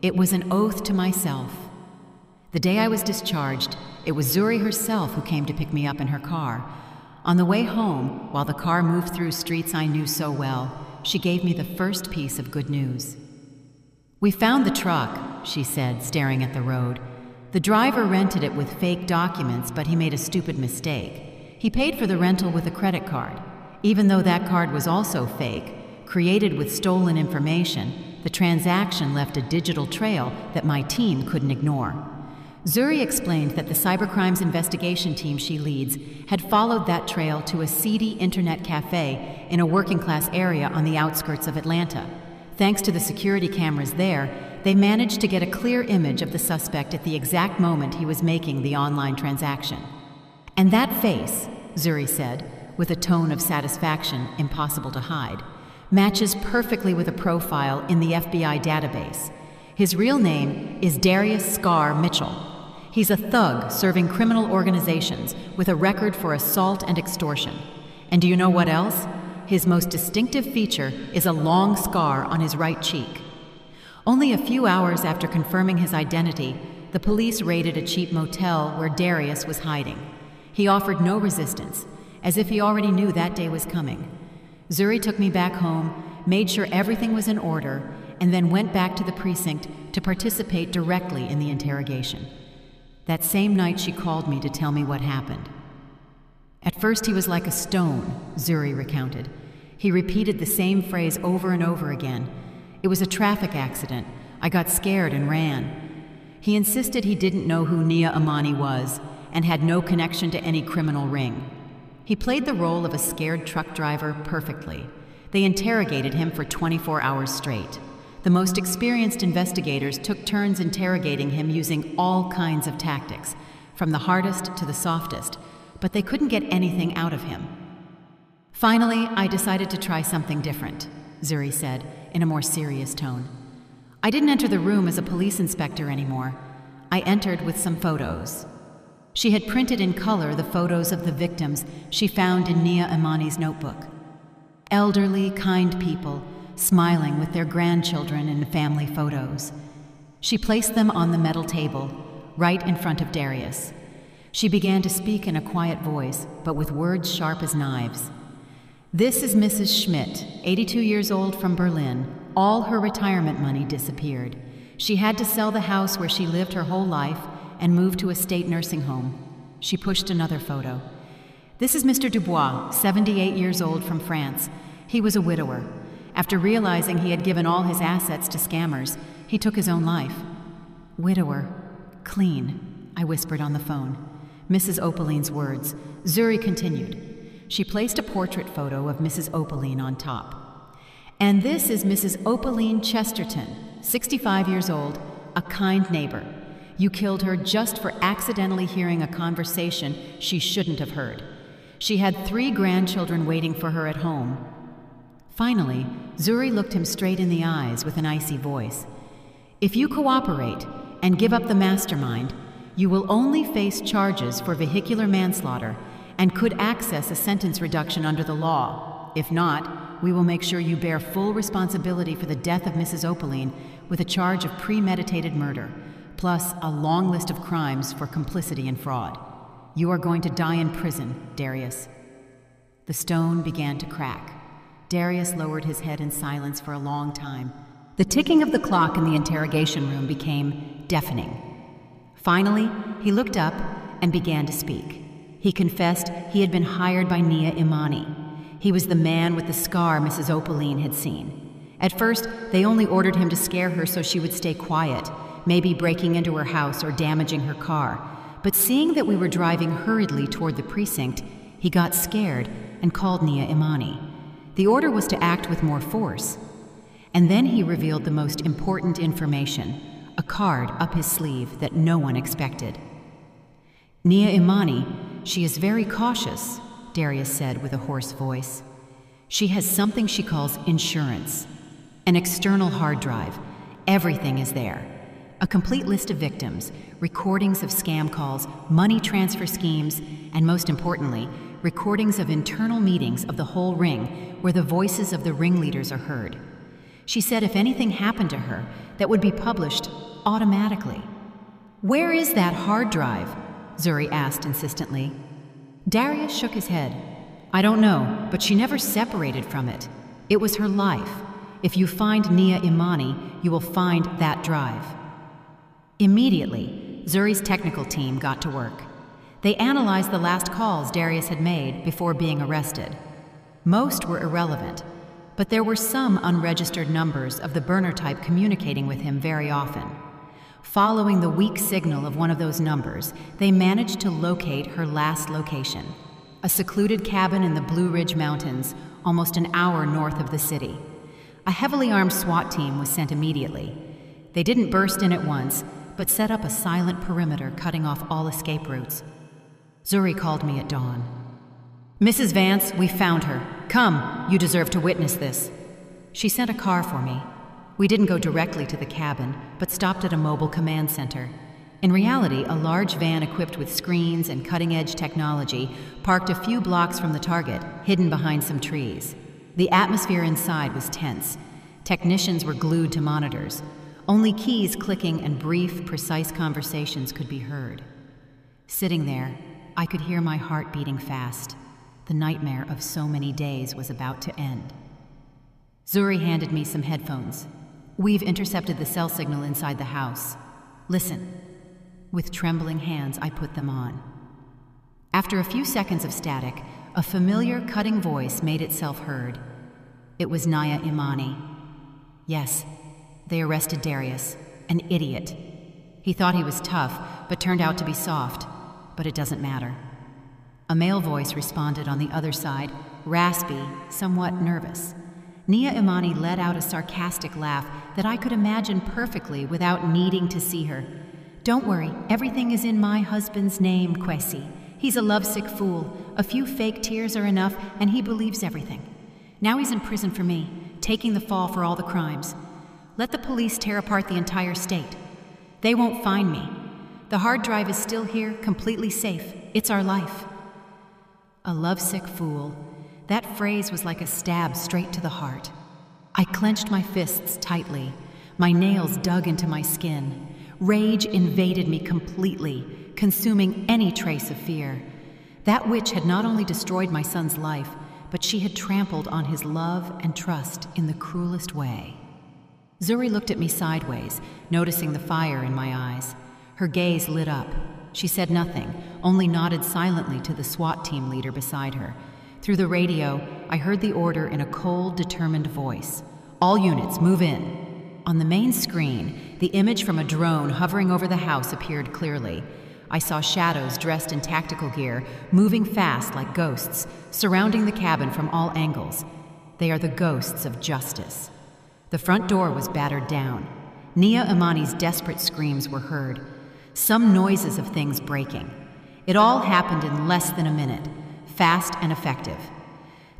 A: it was an oath to myself. The day I was discharged, it was Zuri herself who came to pick me up in her car. On the way home, while the car moved through streets I knew so well, she gave me the first piece of good news. "We found the truck," she said, staring at the road. "The driver rented it with fake documents, but he made a stupid mistake. He paid for the rental with a credit card. Even though that card was also fake, created with stolen information, the transaction left a digital trail that my team couldn't ignore. Zuri explained that the cybercrimes investigation team she leads had followed that trail to a seedy internet cafe in a working-class area on the outskirts of Atlanta. Thanks to the security cameras there, they managed to get a clear image of the suspect at the exact moment he was making the online transaction. And that face, Zuri said, with a tone of satisfaction impossible to hide, matches perfectly with a profile in the FBI database. His real name is Darius Scar Mitchell. He's a thug serving criminal organizations with a record for assault and extortion. And do you know what else? His most distinctive feature is a long scar on his right cheek. Only a few hours after confirming his identity, the police raided a cheap motel where Darius was hiding. He offered no resistance, as if he already knew that day was coming. Zuri took me back home, made sure everything was in order, and then went back to the precinct to participate directly in the interrogation. That same night she called me to tell me what happened. At first he was like a stone, Zuri recounted. He repeated the same phrase over and over again. It was a traffic accident. I got scared and ran. He insisted he didn't know who Nia Imani was and had no connection to any criminal ring. He played the role of a scared truck driver perfectly. They interrogated him for 24 hours straight. The most experienced investigators took turns interrogating him using all kinds of tactics, from the hardest to the softest, but they couldn't get anything out of him. Finally, I decided to try something different, Zuri said, in a more serious tone. I didn't enter the room as a police inspector anymore. I entered with some photos. She had printed in color the photos of the victims she found in Nia Imani's notebook. Elderly, kind people, smiling with their grandchildren in family photos. She placed them on the metal table, right in front of Darius. She began to speak in a quiet voice, but with words sharp as knives. This is Mrs. Schmidt, 82 years old, from Berlin. All her retirement money disappeared. She had to sell the house where she lived her whole life and move to a state nursing home. She pushed another photo. This is Mr. Dubois, 78 years old, from France. He was a widower. After realizing he had given all his assets to scammers, he took his own life. Widower. Clean, I whispered on the phone. Mrs. Opaline's words. Zuri continued. She placed a portrait photo of Mrs. Opaline on top. And this is Mrs. Opaline Chesterton, 65 years old, a kind neighbor. You killed her just for accidentally hearing a conversation she shouldn't have heard. She had 3 grandchildren waiting for her at home. Finally, Zuri looked him straight in the eyes with an icy voice. If you cooperate and give up the mastermind, you will only face charges for vehicular manslaughter and could access a sentence reduction under the law. If not, we will make sure you bear full responsibility for the death of Mrs. Opaline with a charge of premeditated murder, plus a long list of crimes for complicity and fraud. You are going to die in prison, Darius. The stone began to crack. Darius lowered his head in silence for a long time. The ticking of the clock in the interrogation room became deafening. Finally, he looked up and began to speak. He confessed he had been hired by Nia Imani. He was the man with the scar Mrs. Opaline had seen. At first, they only ordered him to scare her so she would stay quiet, maybe breaking into her house or damaging her car. But seeing that we were driving hurriedly toward the precinct, he got scared and called Nia Imani. The order was to act with more force. And then he revealed the most important information, a card up his sleeve that no one expected. Nia Imani, she is very cautious, Darius said with a hoarse voice. She has something she calls insurance, an external hard drive. Everything is there. A complete list of victims, recordings of scam calls, money transfer schemes, and most importantly, recordings of internal meetings of the whole ring where the voices of the ringleaders are heard. She said if anything happened to her, that would be published automatically. Where is that hard drive? Zuri asked insistently. Darius shook his head. I don't know, but she never separated from it. It was her life. If you find Nia Imani, you will find that drive. Immediately, Zuri's technical team got to work. They analyzed the last calls Darius had made before being arrested. Most were irrelevant, but there were some unregistered numbers of the burner type communicating with him very often. Following the weak signal of one of those numbers, they managed to locate her last location, a secluded cabin in the Blue Ridge Mountains, almost an hour north of the city. A heavily armed SWAT team was sent immediately. They didn't burst in at once, but set up a silent perimeter cutting off all escape routes. Zuri called me at dawn. "Mrs. Vance, we found her. Come, you deserve to witness this." She sent a car for me. We didn't go directly to the cabin, but stopped at a mobile command center. In reality, a large van equipped with screens and cutting-edge technology parked a few blocks from the target, hidden behind some trees. The atmosphere inside was tense. Technicians were glued to monitors. Only keys clicking and brief, precise conversations could be heard. Sitting there, I could hear my heart beating fast. The nightmare of so many days was about to end. Zuri handed me some headphones. "We've intercepted the cell signal inside the house. Listen." With trembling hands, I put them on. After a few seconds of static, a familiar, cutting voice made itself heard. It was Nia Imani. "Yes, they arrested Darius, an idiot. He thought he was tough, but turned out to be soft. But it doesn't matter." A male voice responded on the other side, raspy, somewhat nervous. Nia Imani let out a sarcastic laugh that I could imagine perfectly without needing to see her. "Don't worry, everything is in my husband's name, Kwesi. He's a lovesick fool. A few fake tears are enough, and he believes everything. Now he's in prison for me, taking the fall for all the crimes. Let the police tear apart the entire state. They won't find me. The hard drive is still here, completely safe. It's our life." A lovesick fool. That phrase was like a stab straight to the heart. I clenched my fists tightly. My nails dug into my skin. Rage invaded me completely, consuming any trace of fear. That witch had not only destroyed my son's life, but she had trampled on his love and trust in the cruelest way. Zuri looked at me sideways, noticing the fire in my eyes. Her gaze lit up. She said nothing, only nodded silently to the SWAT team leader beside her. Through the radio, I heard the order in a cold, determined voice. "All units, move in." On the main screen, the image from a drone hovering over the house appeared clearly. I saw shadows dressed in tactical gear, moving fast like ghosts, surrounding the cabin from all angles. They are the ghosts of justice. The front door was battered down. Nia Imani's desperate screams were heard. Some noises of things breaking. It all happened in less than a minute, fast and effective.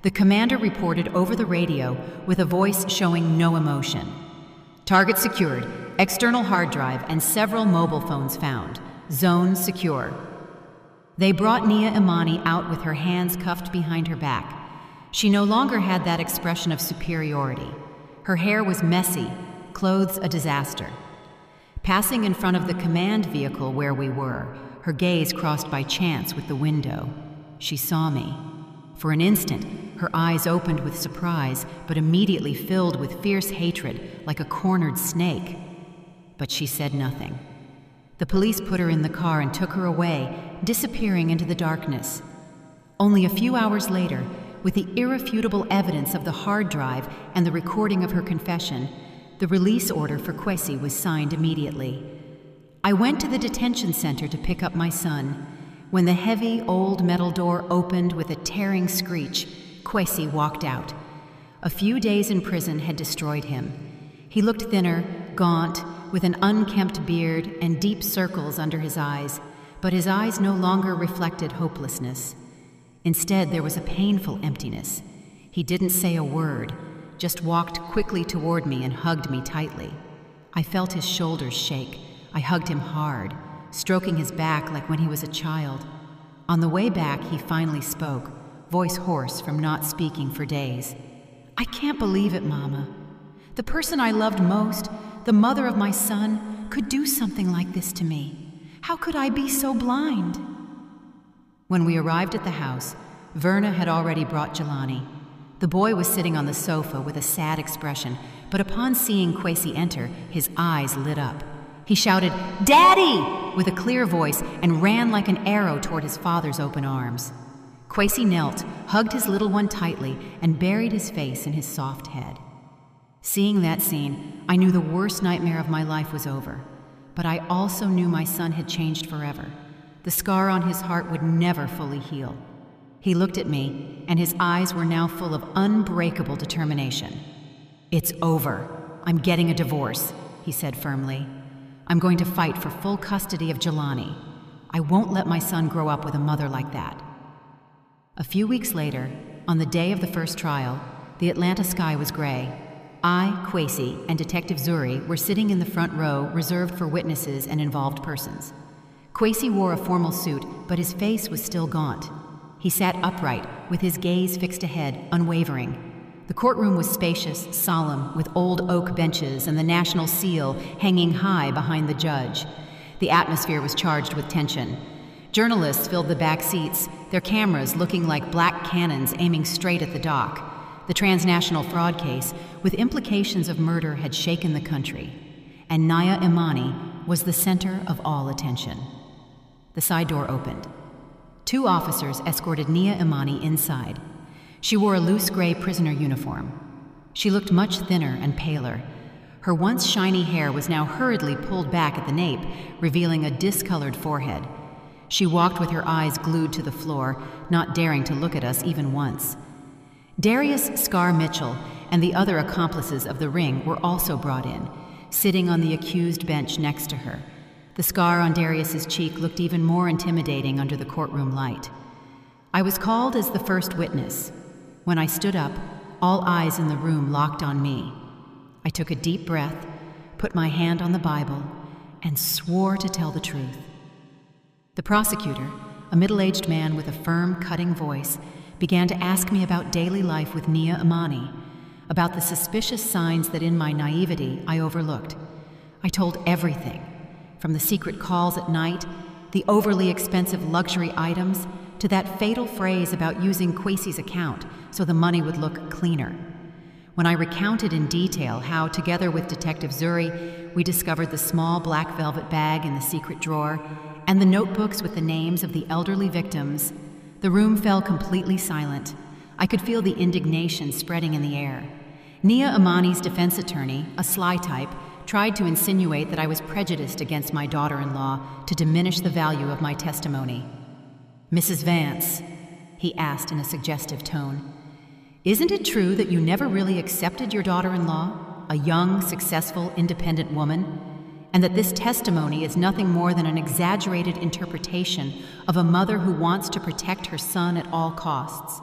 A: The commander reported over the radio with a voice showing no emotion. "Target secured, external hard drive and several mobile phones found. Zone secure." They brought Nia Imani out with her hands cuffed behind her back. She no longer had that expression of superiority. Her hair was messy, clothes a disaster. Passing in front of the command vehicle where we were, her gaze crossed by chance with the window. She saw me. For an instant, her eyes opened with surprise, but immediately filled with fierce hatred, like a cornered snake. But she said nothing. The police put her in the car and took her away, disappearing into the darkness. Only a few hours later, with the irrefutable evidence of the hard drive and the recording of her confession, the release order for Kwesi was signed immediately. I went to the detention center to pick up my son. When the heavy, old metal door opened with a tearing screech, Kwesi walked out. A few days in prison had destroyed him. He looked thinner, gaunt, with an unkempt beard and deep circles under his eyes, but his eyes no longer reflected hopelessness. Instead, there was a painful emptiness. He didn't say a word, just walked quickly toward me and hugged me tightly. I felt his shoulders shake. I hugged him hard, stroking his back like when he was a child. On the way back, he finally spoke, voice hoarse from not speaking for days. "I can't believe it, Mama. The person I loved most, the mother of my son, could do something like this to me. How could I be so blind?" When we arrived at the house, Verna had already brought Jelani. The boy was sitting on the sofa with a sad expression, but upon seeing Kwesi enter, his eyes lit up. He shouted, "Daddy!" with a clear voice and ran like an arrow toward his father's open arms. Kwesi knelt, hugged his little one tightly, and buried his face in his soft head. Seeing that scene, I knew the worst nightmare of my life was over. But I also knew my son had changed forever. The scar on his heart would never fully heal. He looked at me, and his eyes were now full of unbreakable determination. "It's over. I'm getting a divorce," he said firmly. "I'm going to fight for full custody of Jelani. I won't let my son grow up with a mother like that." A few weeks later, on the day of the first trial, the Atlanta sky was gray. I, Kwesi, and Detective Zuri were sitting in the front row reserved for witnesses and involved persons. Kwesi wore a formal suit, but his face was still gaunt. He sat upright, with his gaze fixed ahead, unwavering. The courtroom was spacious, solemn, with old oak benches and the national seal hanging high behind the judge. The atmosphere was charged with tension. Journalists filled the back seats, their cameras looking like black cannons aiming straight at the dock. The transnational fraud case, with implications of murder, had shaken the country, and Nia Imani was the center of all attention. The side door opened. 2 officers escorted Nia Imani inside. She wore a loose gray prisoner uniform. She looked much thinner and paler. Her once shiny hair was now hurriedly pulled back at the nape, revealing a discolored forehead. She walked with her eyes glued to the floor, not daring to look at us even once. Darius Scar Mitchell and the other accomplices of the ring were also brought in, sitting on the accused bench next to her. The scar on Darius's cheek looked even more intimidating under the courtroom light. I was called as the first witness. When I stood up, all eyes in the room locked on me. I took a deep breath, put my hand on the Bible, and swore to tell the truth. The prosecutor, a middle-aged man with a firm, cutting voice, began to ask me about daily life with Nia Imani, about the suspicious signs that in my naivety I overlooked. I told everything, from the secret calls at night, the overly expensive luxury items, to that fatal phrase about using Kwesi's account so the money would look cleaner. When I recounted in detail how, together with Detective Zuri, we discovered the small black velvet bag in the secret drawer and the notebooks with the names of the elderly victims, the room fell completely silent. I could feel the indignation spreading in the air. Nia Imani's defense attorney, a sly type, tried to insinuate that I was prejudiced against my daughter-in-law to diminish the value of my testimony. "Mrs. Vance," he asked in a suggestive tone, "isn't it true that you never really accepted your daughter-in-law, a young, successful, independent woman, and that this testimony is nothing more than an exaggerated interpretation of a mother who wants to protect her son at all costs?"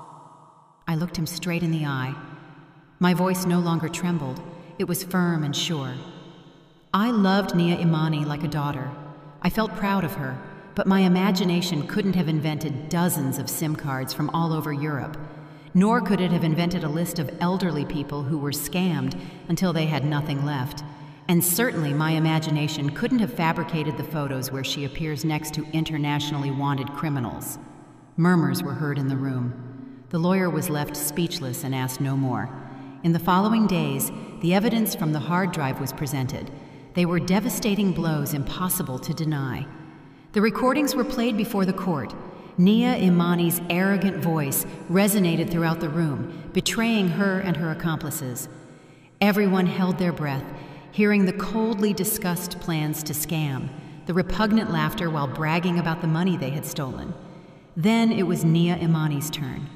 A: I looked him straight in the eye. My voice no longer trembled. It was firm and sure. I loved Nia Imani like a daughter. I felt proud of her, but my imagination couldn't have invented dozens of SIM cards from all over Europe, nor could it have invented a list of elderly people who were scammed until they had nothing left. And certainly my imagination couldn't have fabricated the photos where she appears next to internationally wanted criminals. Murmurs were heard in the room. The lawyer was left speechless and asked no more. In the following days, the evidence from the hard drive was presented. They were devastating blows impossible to deny. The recordings were played before the court. Nia Imani's arrogant voice resonated throughout the room, betraying her and her accomplices. Everyone held their breath, hearing the coldly discussed plans to scam, the repugnant laughter while bragging about the money they had stolen. Then it was Nia Imani's turn.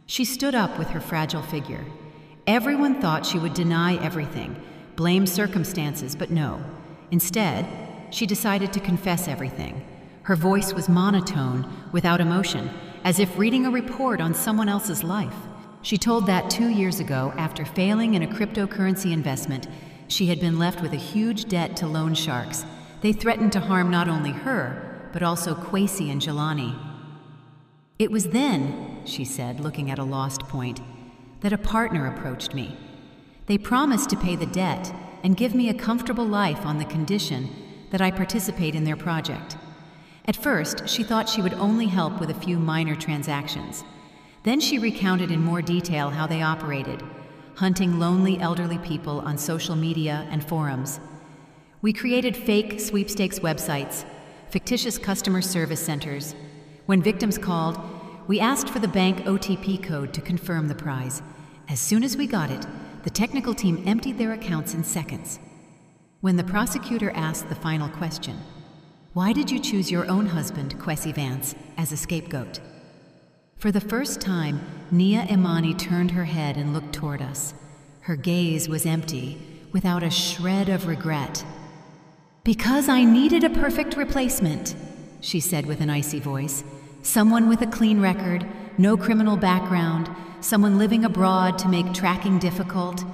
A: She stood up with her fragile figure. Everyone thought she would deny everything, blame circumstances, but no. Instead, she decided to confess everything. Her voice was monotone, without emotion, as if reading a report on someone else's life. She told that 2 years ago, after failing in a cryptocurrency investment, she had been left with a huge debt to loan sharks. They threatened to harm not only her, but also Kwesi and Jelani. "It was then," she said, looking at a lost point, "that a partner approached me. They promised to pay the debt and give me a comfortable life on the condition that I participate in their project. At first, she thought she would only help with a few minor transactions. Then she recounted in more detail how they operated, hunting lonely elderly people on social media and forums. We created fake sweepstakes websites, fictitious customer service centers. When victims called, we asked for the bank OTP code to confirm the prize. As soon as we got it, the technical team emptied their accounts in seconds." When the prosecutor asked the final question, "Why did you choose your own husband, Kwesi Vance, as a scapegoat?" For the first time, Nia Imani turned her head and looked toward us. Her gaze was empty, without a shred of regret. "Because I needed a perfect replacement," she said with an icy voice. "Someone with a clean record, no criminal background, someone living abroad to make tracking difficult,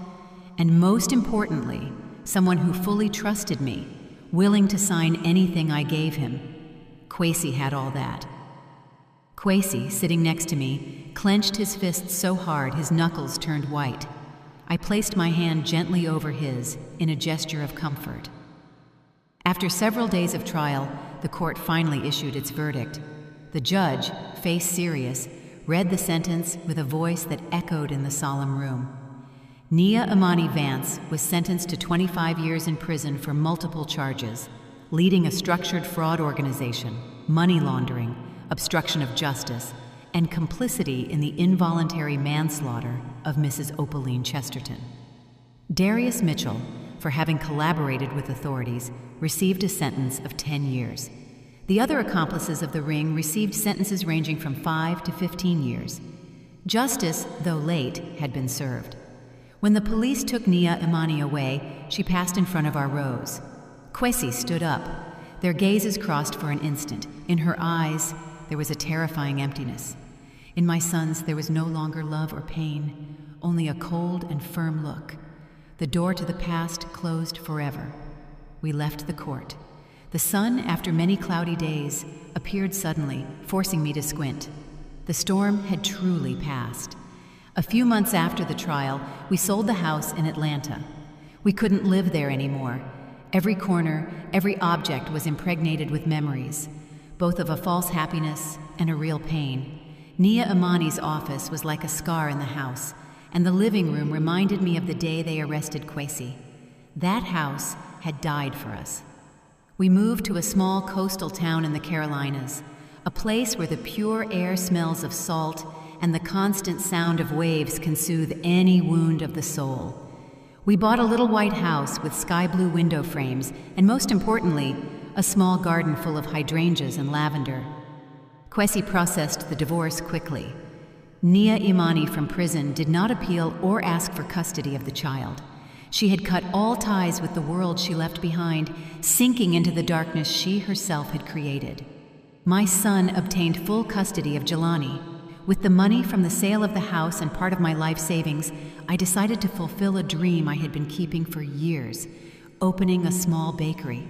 A: and most importantly, someone who fully trusted me, willing to sign anything I gave him. Kwesi had all that." Kwesi, sitting next to me, clenched his fists so hard his knuckles turned white. I placed my hand gently over his in a gesture of comfort. After several days of trial, the court finally issued its verdict. The judge, face serious, read the sentence with a voice that echoed in the solemn room. Nia Imani Vance was sentenced to 25 years in prison for multiple charges: leading a structured fraud organization, money laundering, obstruction of justice, and complicity in the involuntary manslaughter of Mrs. Opaline Chesterton. Darius Mitchell, for having collaborated with authorities, received a sentence of 10 years. The other accomplices of the ring received sentences ranging from 5 to 15 years. Justice, though late, had been served. When the police took Nia Imani away, she passed in front of our rows. Kwesi stood up. Their gazes crossed for an instant. In her eyes, there was a terrifying emptiness. In my son's, there was no longer love or pain, only a cold and firm look. The door to the past closed forever. We left the court. The sun, after many cloudy days, appeared suddenly, forcing me to squint. The storm had truly passed. A few months after the trial, we sold the house in Atlanta. We couldn't live there anymore. Every corner, every object was impregnated with memories, both of a false happiness and a real pain. Nia Imani's office was like a scar in the house, and the living room reminded me of the day they arrested Kwesi. That house had died for us. We moved to a small coastal town in the Carolinas, a place where the pure air smells of salt and the constant sound of waves can soothe any wound of the soul. We bought a little white house with sky blue window frames, and most importantly, a small garden full of hydrangeas and lavender. Kwesi processed the divorce quickly. Nia Imani from prison did not appeal or ask for custody of the child. She had cut all ties with the world she left behind, sinking into the darkness she herself had created. My son obtained full custody of Jelani. With the money from the sale of the house and part of my life savings, I decided to fulfill a dream I had been keeping for years, opening a small bakery.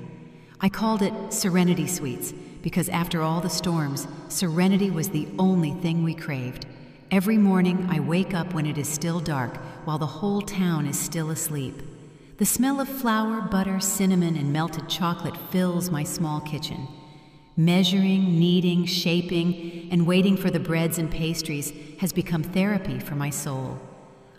A: I called it Serenity Sweets because after all the storms, serenity was the only thing we craved. Every morning I wake up when it is still dark, while the whole town is still asleep. The smell of flour, butter, cinnamon, and melted chocolate fills my small kitchen. Measuring, kneading, shaping, and waiting for the breads and pastries has become therapy for my soul.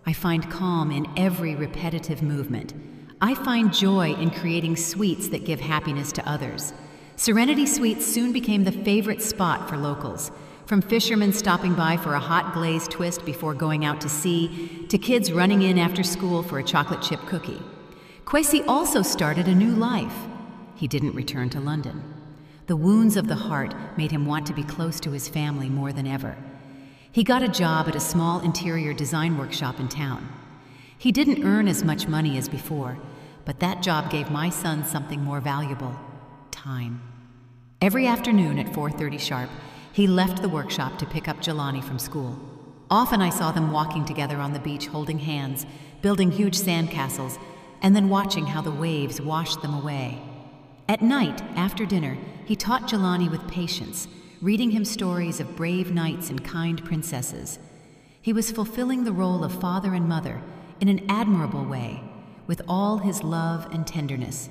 A: I find calm in every repetitive movement. I find joy in creating sweets that give happiness to others. Serenity Sweets soon became the favorite spot for locals, from fishermen stopping by for a hot glazed twist before going out to sea, to kids running in after school for a chocolate chip cookie. Kwesi also started a new life. He didn't return to London. The wounds of the heart made him want to be close to his family more than ever. He got a job at a small interior design workshop in town. He didn't earn as much money as before, but that job gave my son something more valuable: time. Every afternoon at 4:30 sharp, he left the workshop to pick up Jelani from school. Often I saw them walking together on the beach holding hands, building huge sandcastles, and then watching how the waves washed them away. At night, after dinner, he taught Jelani with patience, reading him stories of brave knights and kind princesses. He was fulfilling the role of father and mother in an admirable way, with all his love and tenderness.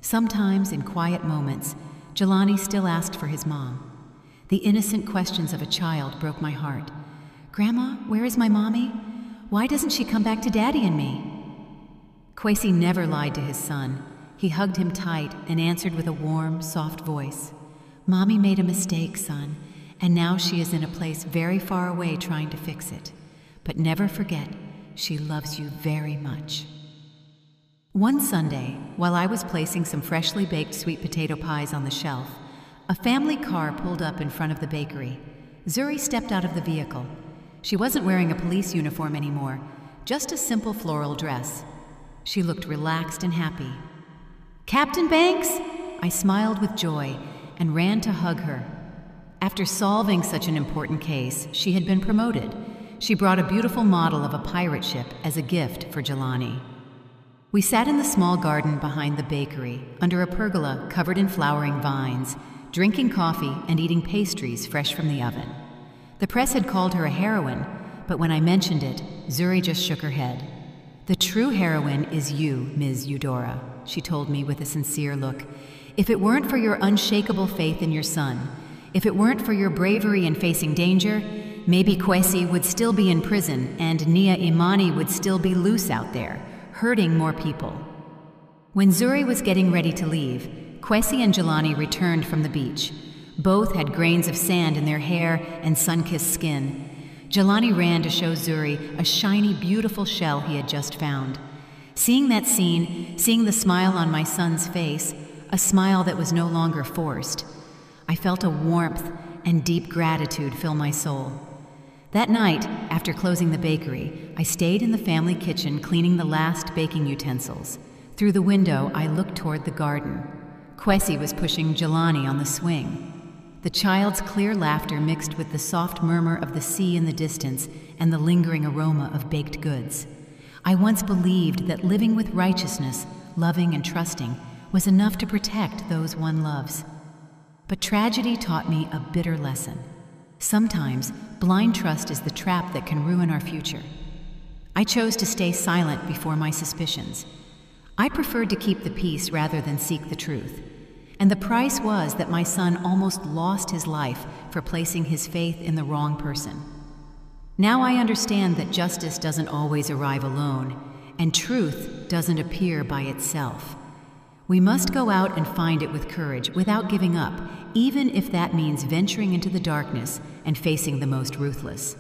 A: Sometimes, in quiet moments, Jelani still asked for his mom. The innocent questions of a child broke my heart. "Grandma, where is my mommy? Why doesn't she come back to Daddy and me?" Kwesi never lied to his son. He hugged him tight and answered with a warm, soft voice. "Mommy made a mistake, son, and now she is in a place very far away trying to fix it. But never forget, she loves you very much." One Sunday, while I was placing some freshly baked sweet potato pies on the shelf, a family car pulled up in front of the bakery. Zuri stepped out of the vehicle. She wasn't wearing a police uniform anymore, just a simple floral dress. She looked relaxed and happy. "Captain Banks?" I smiled with joy and ran to hug her. After solving such an important case, she had been promoted. She brought a beautiful model of a pirate ship as a gift for Jelani. We sat in the small garden behind the bakery, under a pergola covered in flowering vines, drinking coffee and eating pastries fresh from the oven. The press had called her a heroine, but when I mentioned it, Zuri just shook her head. "The true heroine is you, Ms. Eudora," she told me with a sincere look. "If it weren't for your unshakable faith in your son, if it weren't for your bravery in facing danger, maybe Kwesi would still be in prison and Nia Imani would still be loose out there, hurting more people." When Zuri was getting ready to leave, Kwesi and Jelani returned from the beach. Both had grains of sand in their hair and sun-kissed skin. Jelani ran to show Zuri a shiny, beautiful shell he had just found. Seeing that scene, seeing the smile on my son's face, a smile that was no longer forced, I felt a warmth and deep gratitude fill my soul. That night, after closing the bakery, I stayed in the family kitchen cleaning the last baking utensils. Through the window, I looked toward the garden. Kwesi was pushing Jelani on the swing. The child's clear laughter mixed with the soft murmur of the sea in the distance and the lingering aroma of baked goods. I once believed that living with righteousness, loving and trusting, was enough to protect those one loves. But tragedy taught me a bitter lesson. Sometimes, blind trust is the trap that can ruin our future. I chose to stay silent before my suspicions. I preferred to keep the peace rather than seek the truth. And the price was that my son almost lost his life for placing his faith in the wrong person. Now I understand that justice doesn't always arrive alone, and truth doesn't appear by itself. We must go out and find it with courage, without giving up, even if that means venturing into the darkness and facing the most ruthless.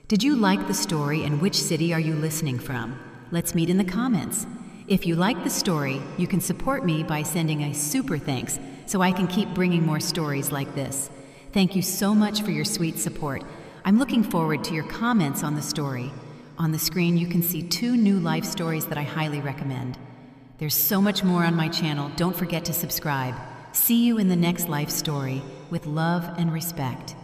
A: Did you like the story, and which city are you listening from? Let's meet in the comments. If you like the story, you can support me by sending a super thanks so I can keep bringing more stories like this. Thank you so much for your sweet support. I'm looking forward to your comments on the story. On the screen, you can see 2 new life stories that I highly recommend. There's so much more on my channel. Don't forget to subscribe. See you in the next life story with love and respect.